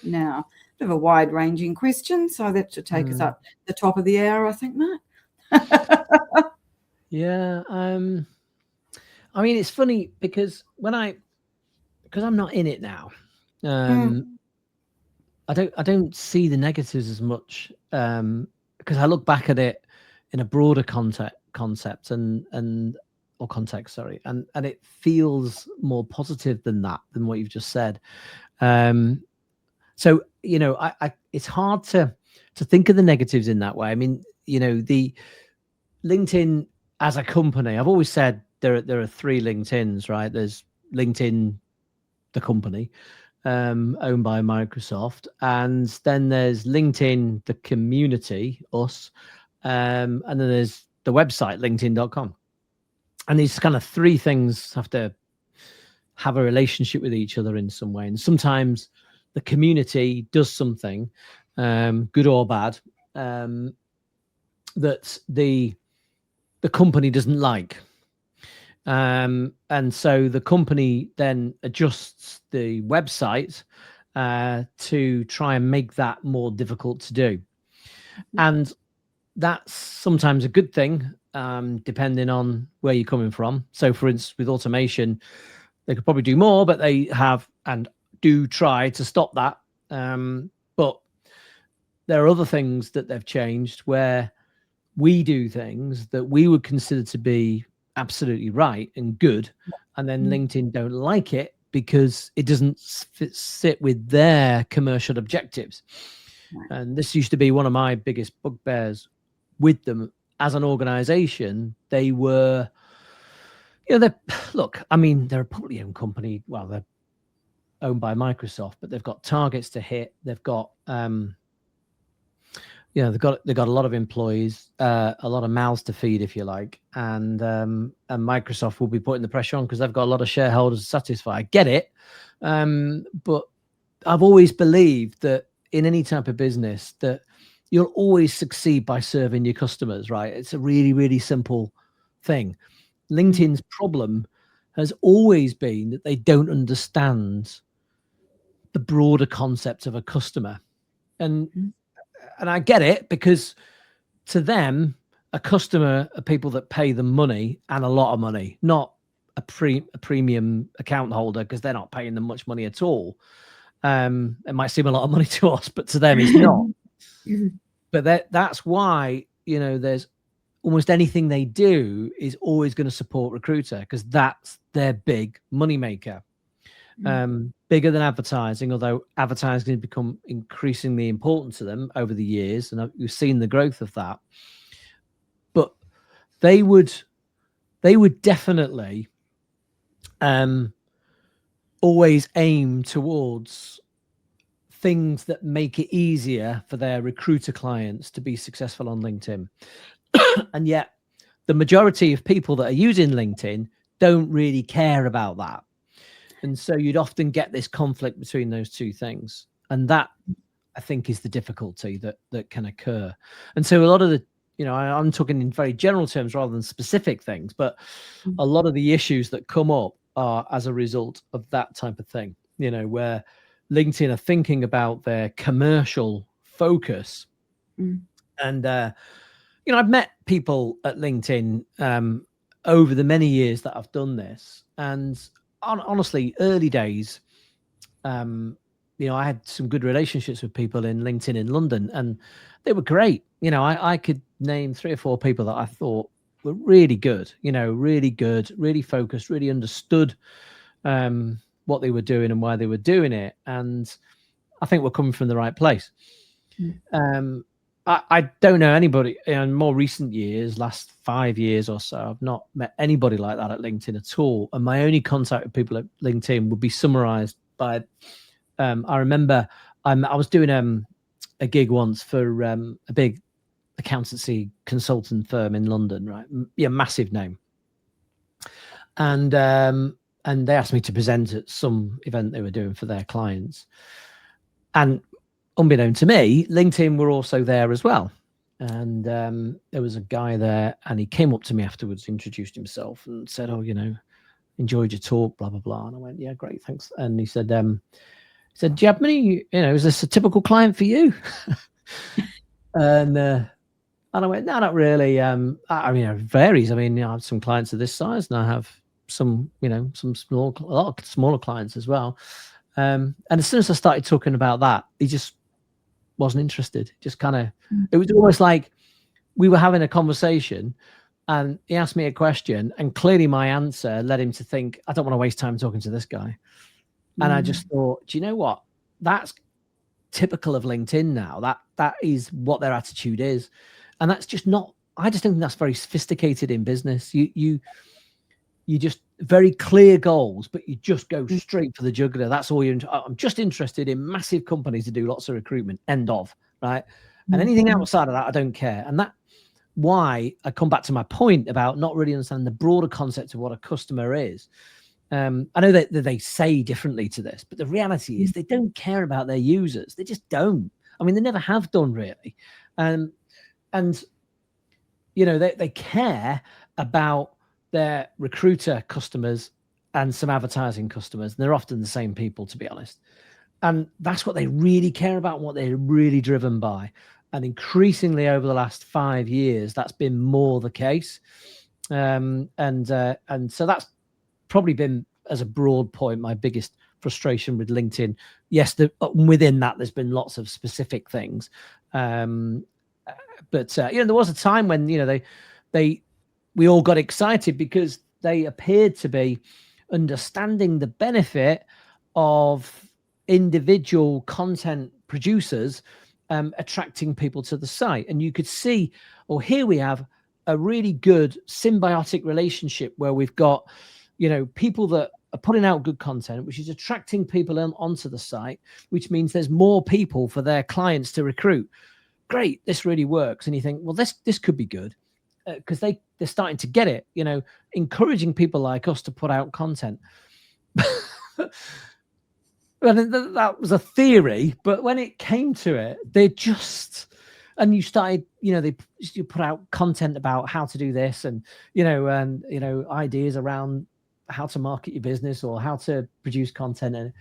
Speaker 1: now. Bit of a wide-ranging question, so that should take us up the top of the hour, I think, Mark.
Speaker 2: Yeah. I mean, it's funny because because I'm not in it now, I don't see the negatives as much, because I look back at it in a broader concept or context, sorry, and it feels more positive than what you've just said. So it's hard to think of the negatives in that way. I mean, the LinkedIn as a company, I've always said there are three LinkedIns, right? There's LinkedIn, the company, owned by Microsoft, and then there's LinkedIn, the community, us, and then there's the website, linkedin.com. And these kind of three things have to have a relationship with each other in some way. And sometimes the community does something, good or bad, that the company doesn't like. And so the company then adjusts the website to try and make that more difficult to do. And that's sometimes a good thing, depending on where you're coming from. So for instance, with automation, they could probably do more, but they have and do try to stop that. But there are other things that they've changed where we do things that we would consider to be absolutely right and good, and then LinkedIn don't like it because it doesn't sit with their commercial objectives. And this used to be one of my biggest bugbears with them as an organization. They were, look, I mean, they're a publicly owned company. Well, they're owned by Microsoft, but they've got targets to hit. They've got they've got a lot of employees, a lot of mouths to feed, if you like, and Microsoft will be putting the pressure on because they've got a lot of shareholders to satisfy. I get it, but I've always believed that in any type of business that you'll always succeed by serving your customers, right? It's a really, really simple thing. LinkedIn's problem has always been that they don't understand the broader concept of a customer, and I get it, because to them, a customer are people that pay them money, and a lot of money, not a premium account holder, because they're not paying them much money at all. It might seem a lot of money to us, but to them it's not. But that's why, there's almost anything they do is always going to support Recruiter, because that's their big money maker. Bigger than advertising, although advertising has become increasingly important to them over the years, and we've seen the growth of that. But they would definitely always aim towards things that make it easier for their recruiter clients to be successful on LinkedIn. And yet the majority of people that are using LinkedIn don't really care about that. And so you'd often get this conflict between those two things. And that, I think, is the difficulty that can occur. And so a lot of the, I'm talking in very general terms rather than specific things, but a lot of the issues that come up are as a result of that type of thing, where LinkedIn are thinking about their commercial focus. And, I've met people at LinkedIn over the many years that I've done this. And honestly, early days, I had some good relationships with people in LinkedIn in London, and they were great. I could name 3 or 4 people that I thought were really good, really good, really focused, really understood what they were doing and why they were doing it. And I think we're coming from the right place. I don't know anybody in more recent years, last 5 years or so, I've not met anybody like that at LinkedIn at all. And my only contact with people at LinkedIn would be summarized by, I remember I was doing a gig once for a big accountancy consultant firm in London, right? Yeah, massive name. And they asked me to present at some event they were doing for their clients. And unbeknown to me, LinkedIn were also there as well. And there was a guy there, and he came up to me afterwards, introduced himself and said, "Oh, enjoyed your talk, blah, blah, blah." And I went, "Yeah, great, thanks." And he said, "Do you have many, is this a typical client for you?" And And I went, no, not really. I mean, it varies. I mean, I have some clients of this size, and I have some, some a lot of smaller clients as well. And as soon as I started talking about that, he just wasn't interested. Just kind of, it was almost like we were having a conversation, and he asked me a question, and clearly my answer led him to think, I don't want to waste time talking to this guy. And I just thought, do you know what? That's typical of LinkedIn now. That is what their attitude is. And that's just not, I just don't think that's very sophisticated in business. You just very clear goals, but you just go straight for the jugular. That's all I'm just interested in massive companies to do lots of recruitment, end of, right? And anything outside of that, I don't care. And that why I come back to my point about not really understanding the broader concept of what a customer is. I know that they say differently to this, but the reality is they don't care about their users. They just don't. I mean, they never have done really. And they care about their recruiter customers and some advertising customers. And they're often the same people, to be honest. And that's what they really care about, what they're really driven by. And increasingly over the last 5 years, that's been more the case. And so that's probably been, as a broad point, my biggest frustration with LinkedIn. Yes, within that, there's been lots of specific things. But there was a time when, we all got excited because they appeared to be understanding the benefit of individual content producers attracting people to the site. And you could see, here we have a really good symbiotic relationship where we've got, people that are putting out good content, which is attracting people onto the site, which means there's more people for their clients to recruit. Great, this really works. And you think, well, this could be good because they're starting to get it, encouraging people like us to put out content. That was a theory, but when it came to it, and you started, you put out content about how to do this and, ideas around how to market your business or how to produce content. And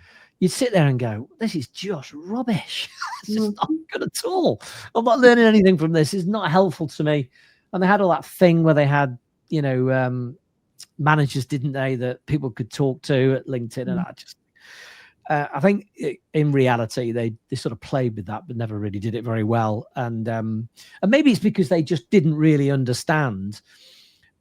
Speaker 2: you'd sit there and go, this is just rubbish. It's just not good at all. I'm not learning anything from this. It's not helpful to me. And they had all that thing where they had, managers, didn't they, that people could talk to at LinkedIn. And I think in reality, they sort of played with that, but never really did it very well. And maybe it's because they just didn't really understand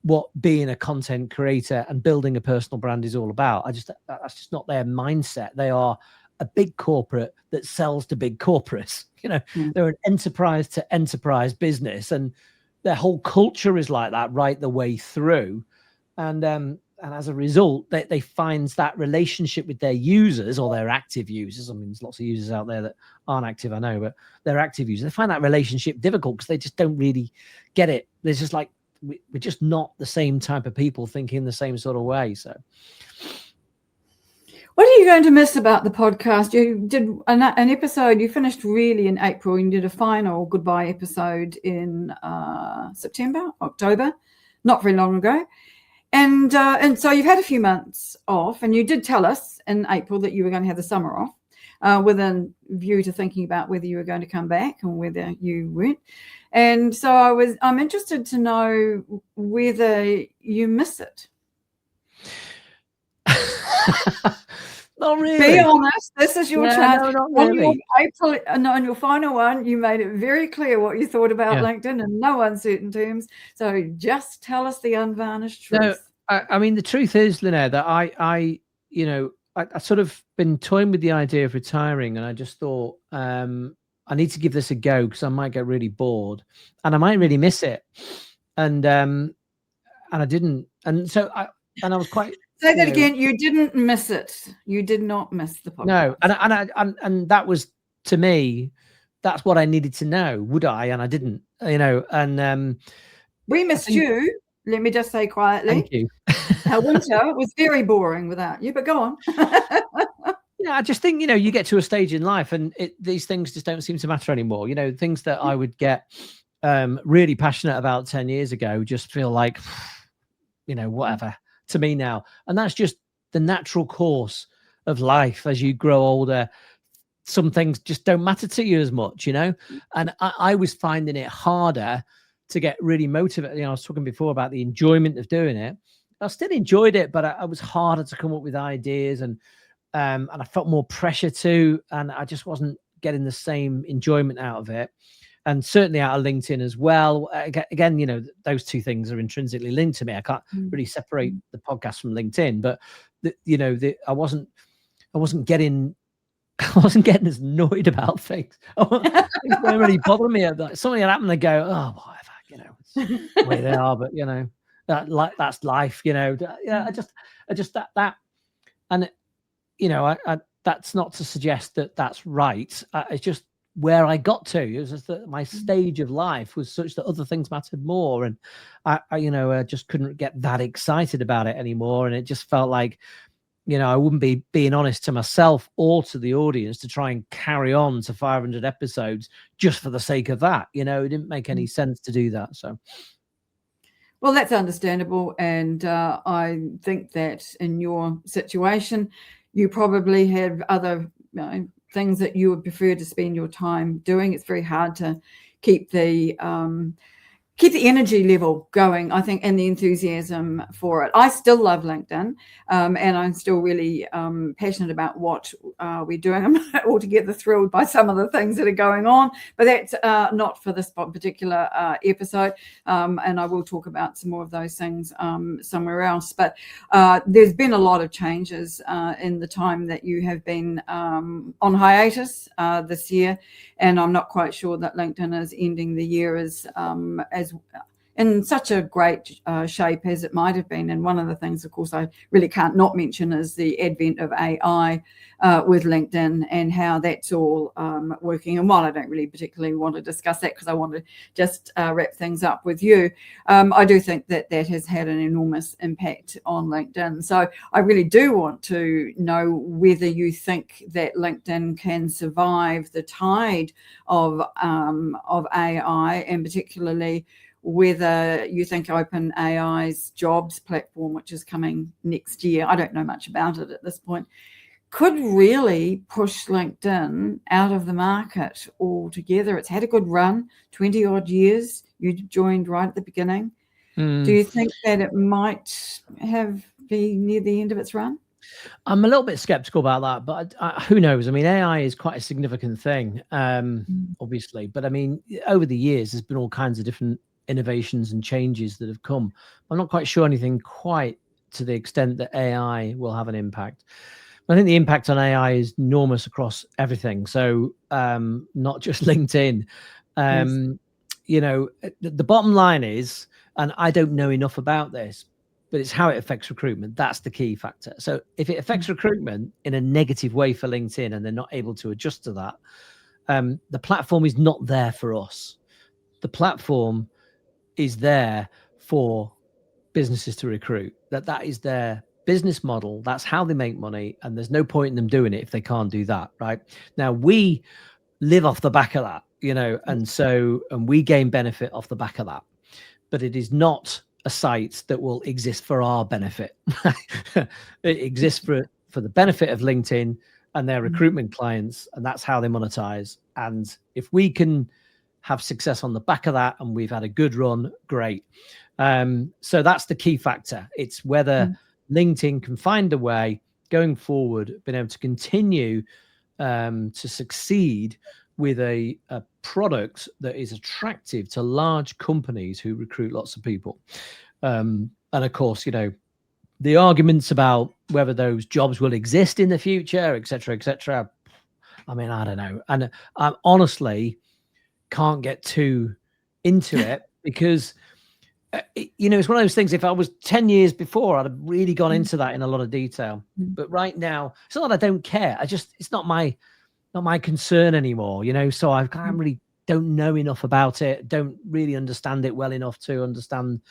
Speaker 2: what being a content creator and building a personal brand is all about. That's just not their mindset. They are a big corporate that sells to big corporates. They're an enterprise to enterprise business, and their whole culture is like that right the way through. And as a result, they find that relationship with their users or their active users. I mean, there's lots of users out there that aren't active, I know, but they're active users. They find that relationship difficult because they just don't really get it. There's just like, we're just not the same type of people thinking the same sort of way. So
Speaker 1: what are you going to miss about the podcast? You did an episode, you finished really in April, and you did a final goodbye episode in October, not very long ago. And so you've had a few months off, and you did tell us in April that you were going to have the summer off with a view to thinking about whether you were going to come back and whether you weren't. And so I'm interested to know whether you miss it.
Speaker 2: Not really.
Speaker 1: Be honest. This is your chance.
Speaker 2: No, not really.
Speaker 1: On your final one, you made it very clear what you thought about LinkedIn in no uncertain terms. So just tell us the unvarnished truth.
Speaker 2: No, I mean, the truth is, Lynnaire, that I sort of been toying with the idea of retiring, and I just thought I need to give this a go because I might get really bored and I might really miss it. And I didn't. And so I was quite.
Speaker 1: Say that again. You didn't miss it. You did not miss the podcast.
Speaker 2: No, and that was, to me, that's what I needed to know. Would I? And I didn't. And
Speaker 1: we missed you. Let me just say quietly.
Speaker 2: Thank you.
Speaker 1: Our winter was very boring without you. But go on.
Speaker 2: I just think you get to a stage in life, and these things just don't seem to matter anymore. Things that I would get really passionate about 10 years ago just feel like, whatever to me now. And that's just the natural course of life. As you grow older, some things just don't matter to you as much, And I was finding it harder to get really motivated. I was talking before about the enjoyment of doing it. I still enjoyed it, but I was harder to come up with ideas, and I felt more pressure too, and I just wasn't getting the same enjoyment out of it. And certainly out of LinkedIn as well. Again, those two things are intrinsically linked to me. I can't really separate the podcast from LinkedIn, but I wasn't getting as annoyed about things. Things don't really bother me. Something had happened, I go, oh, whatever, it's the way they are. But that's life. I just that, and I that's not to suggest that that's right. It's just where I got to. It was just that my stage of life was such that other things mattered more, and I just couldn't get that excited about it anymore. And it just felt like, I wouldn't be being honest to myself or to the audience to try and carry on to 500 episodes just for the sake of that. It didn't make any sense to do that. So.
Speaker 1: Well, that's understandable. And I think that in your situation, you probably have other things that you would prefer to spend your time doing. It's very hard to keep the energy level going, I think, and the enthusiasm for it. I still love LinkedIn, and I'm still really passionate about what we're doing. I'm not altogether thrilled by some of the things that are going on, but that's not for this particular episode, and I will talk about some more of those things somewhere else. But there's been a lot of changes in the time that you have been on hiatus this year, and I'm not quite sure that LinkedIn is ending the year as in such a great shape as it might have been. And one of the things, of course, I really can't not mention is the advent of AI with LinkedIn and how that's all working. And while I don't really particularly want to discuss that because I want to just wrap things up with you, I do think that has had an enormous impact on LinkedIn. So I really do want to know whether you think that LinkedIn can survive the tide of AI, and particularly whether you think OpenAI's jobs platform, which is coming next year, I don't know much about it at this point, could really push LinkedIn out of the market altogether. It's had a good run, 20 odd years. You joined right at the beginning. Do you think that it might be near the end of its run?
Speaker 2: I'm a little bit skeptical about that, but who knows? I mean, AI is quite a significant thing, obviously. But I mean, over the years, there's been all kinds of different innovations and changes that have come. I'm not quite sure anything quite to the extent that AI will have an impact. I think the impact on AI is enormous across everything. So not just LinkedIn. Yes. The bottom line is, and I don't know enough about this, but it's how it affects recruitment. That's the key factor. So if it affects recruitment in a negative way for LinkedIn and they're not able to adjust to that, the platform is not there for us. The platform is there for businesses to recruit. That is their business model. That's how they make money. And there's no point in them doing it if they can't do that, right? Now, we live off the back of that, and we gain benefit off the back of that. But it is not a site that will exist for our benefit. It exists for the benefit of LinkedIn and their recruitment clients, and that's how they monetize. And if we can have success on the back of that, and we've had a good run, great. So that's the key factor. It's whether LinkedIn can find a way going forward, being able to continue to succeed with a product that is attractive to large companies who recruit lots of people. And of course, the arguments about whether those jobs will exist in the future, et cetera, I mean, I don't know. And I honestly can't get too into it because, it's one of those things. If I was 10 years before, I'd have really gone into that in a lot of detail. But right now, it's not that I don't care. It's not my concern anymore, so I don't know enough about it, don't really understand it well enough to understand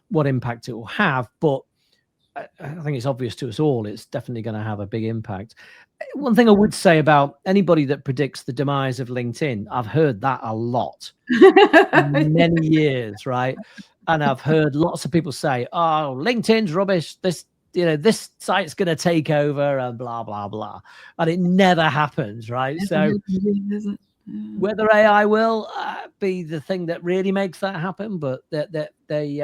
Speaker 2: what impact it will have. But I think it's obvious to us all, it's definitely going to have a big impact. One thing I would say about anybody that predicts the demise of LinkedIn, I've heard that a lot, many years, right? And I've heard lots of people say, oh, LinkedIn's rubbish. This site's going to take over and blah, blah, blah. And it never happens, right? So Whether AI will be the thing that really makes that happen, but they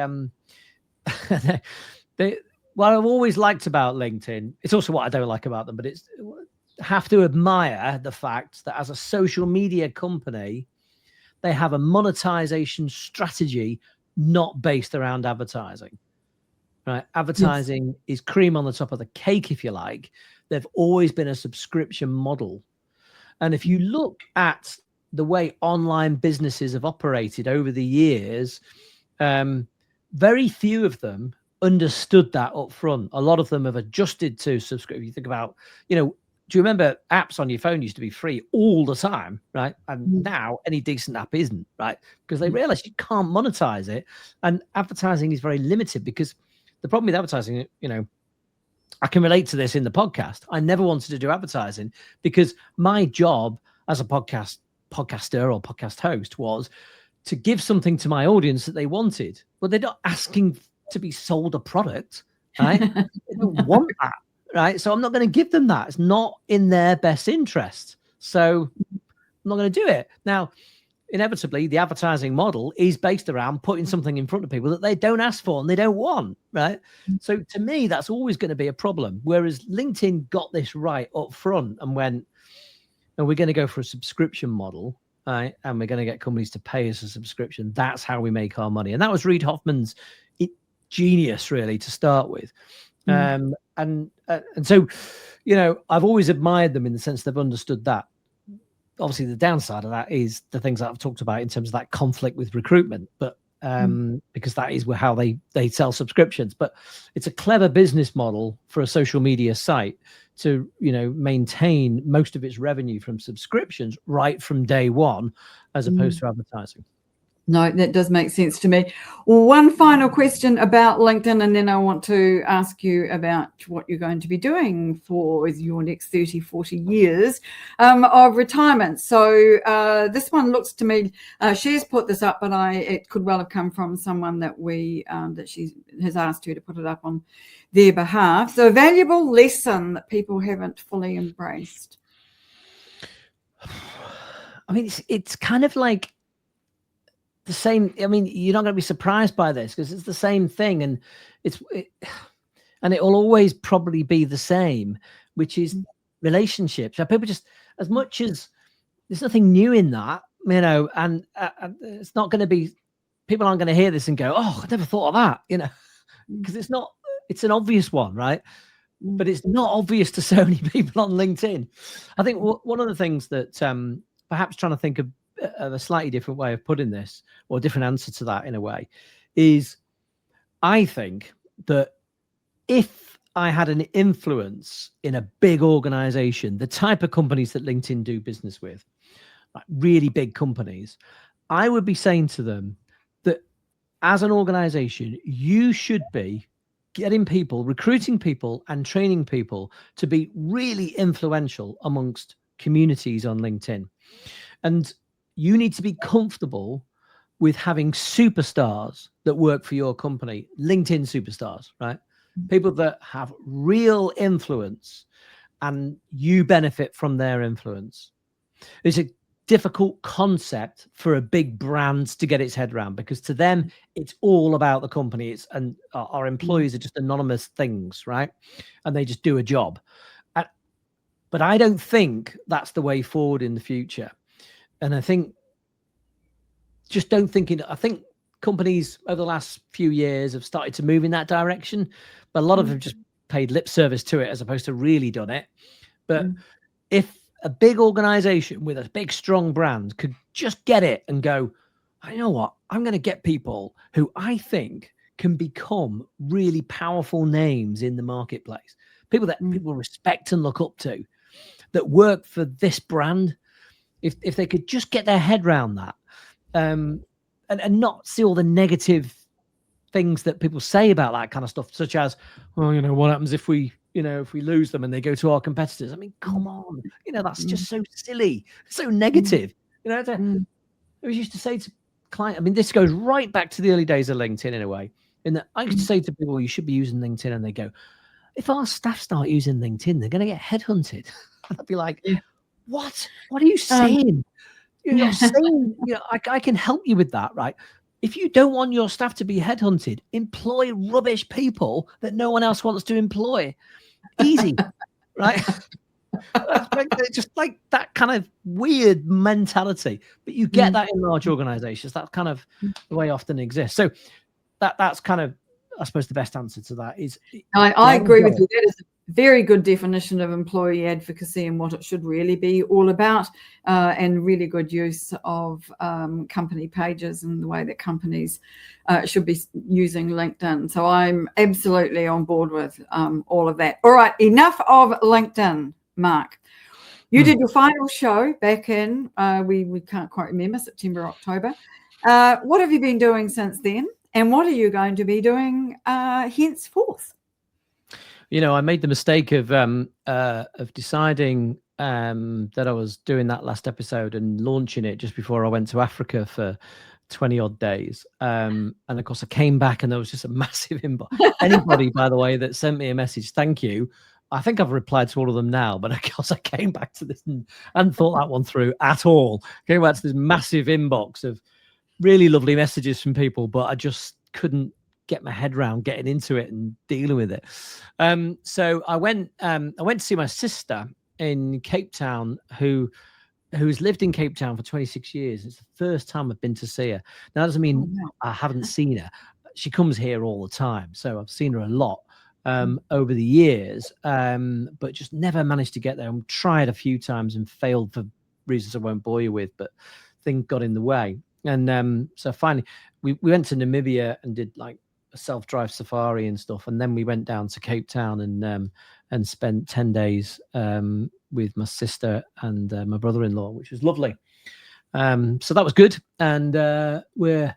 Speaker 2: what I've always liked about LinkedIn, it's also what I don't like about them, but it's have to admire the fact that as a social media company, they have a monetization strategy not based around advertising. Right? Advertising is cream on the top of the cake, if you like. They've always been a subscription model. And if you look at the way online businesses have operated over the years, very few of them understood that up front. A lot of them have adjusted to subscription. You think about, do you remember apps on your phone used to be free all the time, right? And now any decent app isn't, right? Because they realize you can't monetize it. And advertising is very limited, because the problem with advertising, I can relate to this in the podcast. I never wanted to do advertising because my job as a podcaster or podcast host was to give something to my audience that they wanted. But they're not asking to be sold a product, right? They don't want that, right? So I'm not going to give them that. It's not in their best interest. So I'm not going to do it. Now, inevitably, the advertising model is based around putting something in front of people that they don't ask for and they don't want, right? So to me, that's always going to be a problem. Whereas LinkedIn got this right up front and went, and we're going to go for a subscription model, right? And we're going to get companies to pay us a subscription. That's how we make our money. And that was Reid Hoffman's genius, really, to start with. And so, I've always admired them in the sense they've understood that. Obviously, the downside of that is the things that I've talked about in terms of that conflict with recruitment, but because that is how they sell subscriptions. But it's a clever business model for a social media site to, maintain most of its revenue from subscriptions right from day one, as opposed to advertising.
Speaker 1: No, that does make sense to me. Well, one final question about LinkedIn, and then I want to ask you about what you're going to be doing for your next 30, 40 years of retirement. So this one looks to me, she's put this up, but it could well have come from someone that that she has asked her to put it up on their behalf. So a valuable lesson that people haven't fully embraced.
Speaker 2: I mean, it's kind of like the same. I mean, you're not going to be surprised by this because it's the same thing, and it will always probably be the same, which is relationships. So people just, as much as there's nothing new in that, and it's not going to be, people aren't going to hear this and go, "Oh, I never thought of that," because it's not. It's an obvious one, right? But it's not obvious to so many people on LinkedIn. I think one of the things that perhaps trying to think of a slightly different way of putting this, or a different answer to that in a way, is I think that if I had an influence in a big organization, the type of companies that LinkedIn do business with, like really big companies, I would be saying to them that as an organization, you should be getting people, recruiting people and training people to be really influential amongst communities on LinkedIn. And you need to be comfortable with having superstars that work for your company, LinkedIn superstars, right? People that have real influence and you benefit from their influence. It's a difficult concept for a big brand to get its head around, because to them, it's all about the company. And our employees are just anonymous things, right? And they just do a job. But I don't think that's the way forward in the future. And I think, just don't think it. I think companies over the last few years have started to move in that direction, but a lot of them just paid lip service to it as opposed to really done it. But if a big organization with a big, strong brand could just get it and go, I know what, I'm going to get people who I think can become really powerful names in the marketplace, people that people respect and look up to, that work for this brand. If they could just get their head around that, and not see all the negative things that people say about that kind of stuff, such as, well, what happens if we lose them and they go to our competitors? I mean, come on, that's just so silly, so negative. I used to say to clients, I mean, this goes right back to the early days of LinkedIn in a way, in that I used to say to people, you should be using LinkedIn, and they go, if our staff start using LinkedIn, they're going to get headhunted. I'd be like, what are you saying? You're saying, I can help you with that, right? If you don't want your staff to be headhunted, employ rubbish people that no one else wants to employ. Easy, right? It's just like that kind of weird mentality, but you get that in large organizations. That's kind of the way it often exists. So that's kind of, I suppose, the best answer to that is.
Speaker 1: I agree with you. That is a very good definition of employee advocacy and what it should really be all about, and really good use of company pages and the way that companies should be using LinkedIn. So I'm absolutely on board with all of that. All right, enough of LinkedIn, Mark. You did your final show back in, we can't quite remember, September, October. What have you been doing since then? And what are you going to be doing henceforth?
Speaker 2: I made the mistake of deciding that I was doing that last episode and launching it just before I went to Africa for 20 odd days. And of course I came back and there was just a massive inbox. Anybody, by the way, that sent me a message, thank you. I think I've replied to all of them now, but of course I came back to this and hadn't thought that one through at all. Came back to this massive inbox of really lovely messages from people, but I just couldn't get my head around getting into it and dealing with it. So I went to see my sister in Cape Town, who's lived in Cape Town for 26 years. It's the first time I've been to see her. Now, that doesn't mean I haven't seen her. She comes here all the time, so I've seen her a lot over the years, but just never managed to get there. I tried a few times and failed for reasons I won't bore you with, but things got in the way. And so finally, we went to Namibia and did like a self-drive safari and stuff, and then we went down to Cape Town and spent 10 days with my sister and my brother-in-law, which was lovely. So that was good, and we're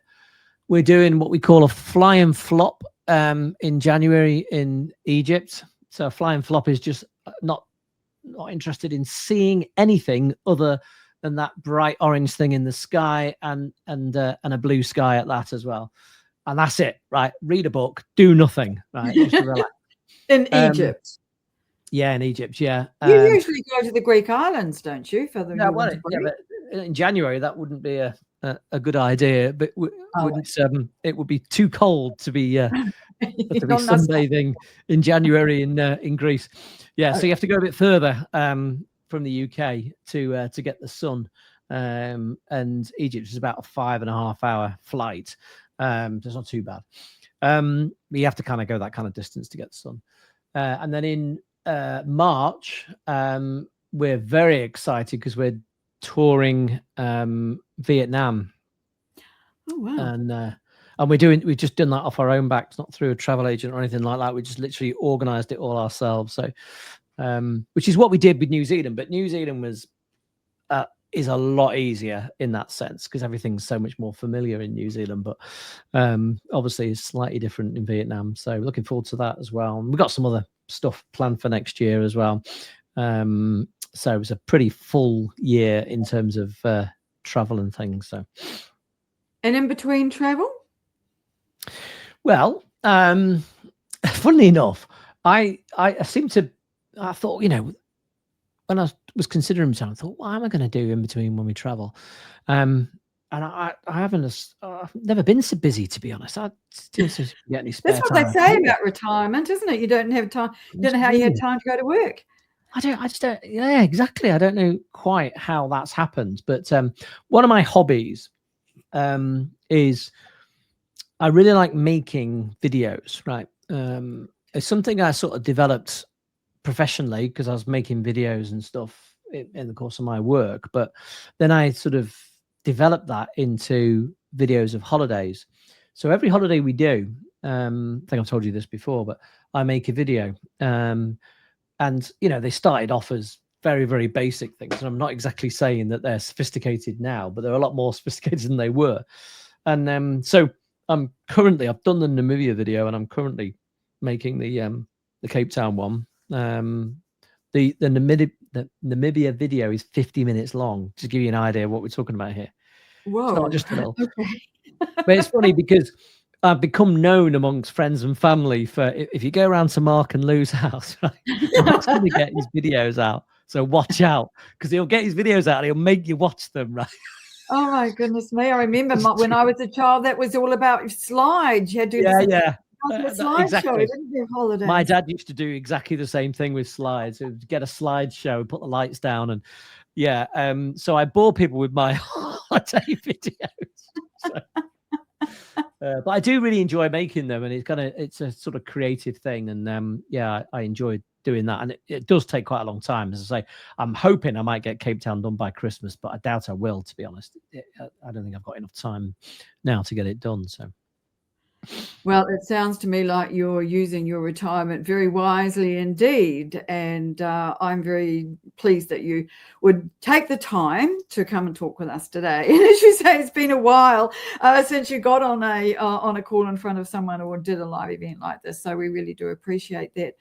Speaker 2: doing what we call a fly and flop in January in Egypt. So a fly and flop is just not interested in seeing anything other than that bright orange thing in the sky and a blue sky at that as well. And that's it, right? Read a book, do nothing, right? Just relax.
Speaker 1: In Egypt?
Speaker 2: Yeah, in Egypt, yeah.
Speaker 1: You usually go to the Greek islands, don't you? But
Speaker 2: in January, that wouldn't be a good idea, but it would be too cold to be sunbathing in January in Greece. Yeah, so you have to go a bit further from the UK to get the sun, and Egypt is about a 5.5 hour flight. So it's not too bad. You have to kind of go that kind of distance to get the sun. And then in March, we're very excited because we're touring Vietnam.
Speaker 1: Oh wow!
Speaker 2: And we've just done that off our own backs, not through a travel agent or anything like that. We just literally organised it all ourselves. So, which is what we did with New Zealand. But New Zealand is a lot easier in that sense because everything's so much more familiar in New Zealand. But obviously, it's slightly different in Vietnam. So, looking forward to that as well. And we've got some other stuff planned for next year as well. So it was a pretty full year in terms of travel and things. So,
Speaker 1: and in between travel.
Speaker 2: Well, funnily enough, I thought, when I was considering myself, I thought, what am I going to do in between when we travel? And I've never been so busy, to be honest. I still seem to get any spare time.
Speaker 1: That's what they say about retirement, isn't it? You don't have time. You don't know how you had time to go to work.
Speaker 2: I just don't. Yeah, exactly. I don't know quite how that's happened. But one of my hobbies is I really like making videos. Right, it's something I sort of developed professionally because I was making videos and stuff in the course of my work. But then I sort of developed that into videos of holidays. So every holiday we do, I think I've told you this before, but I make a video. And, they started off as very, very basic things. And I'm not exactly saying that they're sophisticated now, but they're a lot more sophisticated than they were. And so I've done the Namibia video, and I'm currently making the Cape Town one. The Namibia video is 50 minutes long, to give you an idea of what we're talking about here.
Speaker 1: Whoa.
Speaker 2: It's not just a little.
Speaker 1: Okay.
Speaker 2: But it's funny because I've become known amongst friends and family for if you go around to Mark and Lou's house, right, Mark's going to get his videos out So watch out, because he'll get his videos out and he'll make you watch them, right?
Speaker 1: Oh my goodness me! I remember when I was a child, that was all about slides. You had to do
Speaker 2: Yeah.
Speaker 1: a slideshow, didn't you? Holidays.
Speaker 2: My dad used to do exactly the same thing with slides. He would get a slideshow, put the lights down, and so I bore people with my holiday videos. So, but I do really enjoy making them, and it's a sort of creative thing, and I enjoy doing that, and it does take quite a long time. As I say, I'm hoping I might get Cape Town done by Christmas, but I doubt I will, to be honest. I don't think I've got enough time now to get it done. So.
Speaker 1: Well, it sounds to me like you're using your retirement very wisely indeed. And I'm very pleased that you would take the time to come and talk with us today. And as you say, it's been a while since you got on a call in front of someone or did a live event like this. So we really do appreciate that,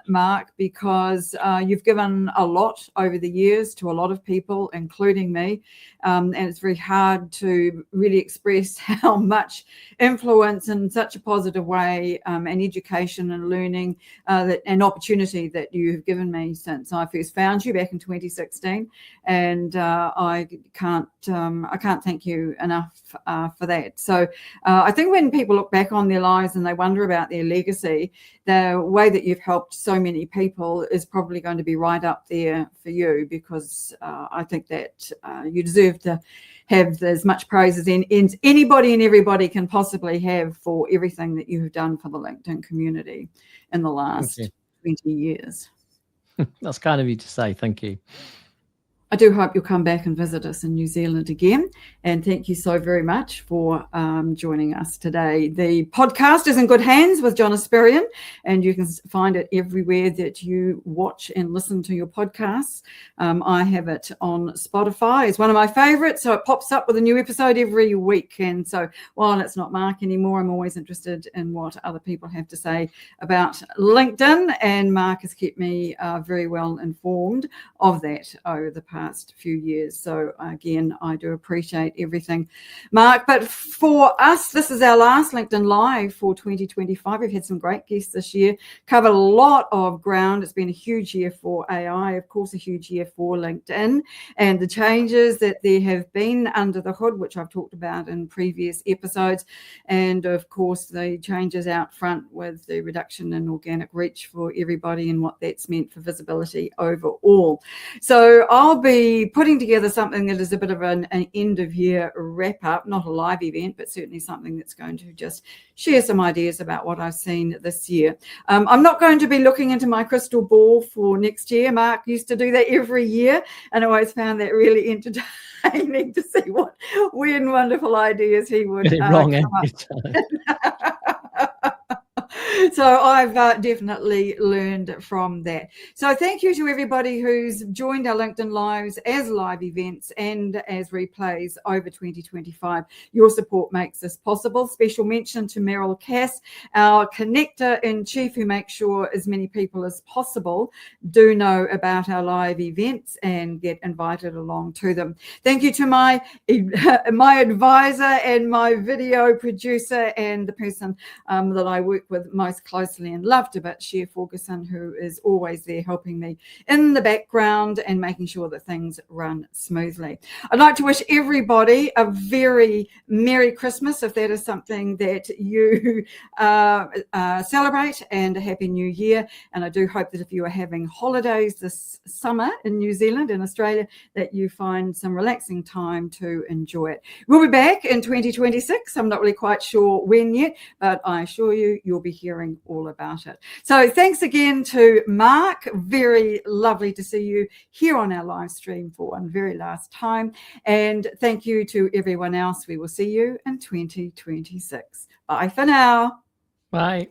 Speaker 1: Mark, because you've given a lot over the years to a lot of people, including me. And it's very hard to really express how much influence in such a positive way and education and learning and opportunity that you've given me since I first found you back in 2016, and I can't thank you enough for that. So I think when people look back on their lives and they wonder about their legacy, the way that you've helped so many people is probably going to be right up there for you, because I think that you deserve to have as much praise as anybody and everybody can possibly have for everything that you have done for the LinkedIn community in the last 20 years.
Speaker 2: That's kind of you to say. Thank you.
Speaker 1: I do hope you'll come back and visit us in New Zealand again. And thank you so very much for joining us today. The podcast is in good hands with John Aspirian, and you can find it everywhere that you watch and listen to your podcasts. I have it on Spotify. It's one of my favorites, so it pops up with a new episode every week. And so while it's not Mark anymore, I'm always interested in what other people have to say about LinkedIn, and Mark has kept me very well informed of that over the past few years. So again, I do appreciate everything, Mark. But for us, this is our last LinkedIn Live for 2025. We've had some great guests this year, covered a lot of ground. It's been a huge year for AI, of course, a huge year for LinkedIn, and the changes that there have been under the hood, which I've talked about in previous episodes, and of course the changes out front with the reduction in organic reach for everybody and what that's meant for visibility overall. So I'll be putting together something that is a bit of an end of year wrap up, not a live event, but certainly something that's going to just share some ideas about what I've seen this year. I'm not going to be looking into my crystal ball for next year. Mark used to do that every year, and I always found that really entertaining to see what weird and wonderful ideas he would
Speaker 2: wrong
Speaker 1: come
Speaker 2: every time.
Speaker 1: So I've definitely learned from that. So thank you to everybody who's joined our LinkedIn Lives as live events and as replays over 2025. Your support makes this possible. Special mention to Meryl Cass, our connector in chief, who makes sure as many people as possible do know about our live events and get invited along to them. Thank you to my advisor and my video producer and the person that I work with most closely and love to bits, Cher Ferguson, who is always there helping me in the background and making sure that things run smoothly. I'd like to wish everybody a very Merry Christmas, if that is something that you celebrate, and a Happy New Year. And I do hope that if you are having holidays this summer in New Zealand and Australia, that you find some relaxing time to enjoy it. We'll be back in 2026. I'm not really quite sure when yet, but I assure you, you'll be hearing all about it. So thanks again to Mark. Very lovely to see you here on our live stream for one very last time. And thank you to everyone else. We will see you in 2026. Bye for now.
Speaker 2: Bye.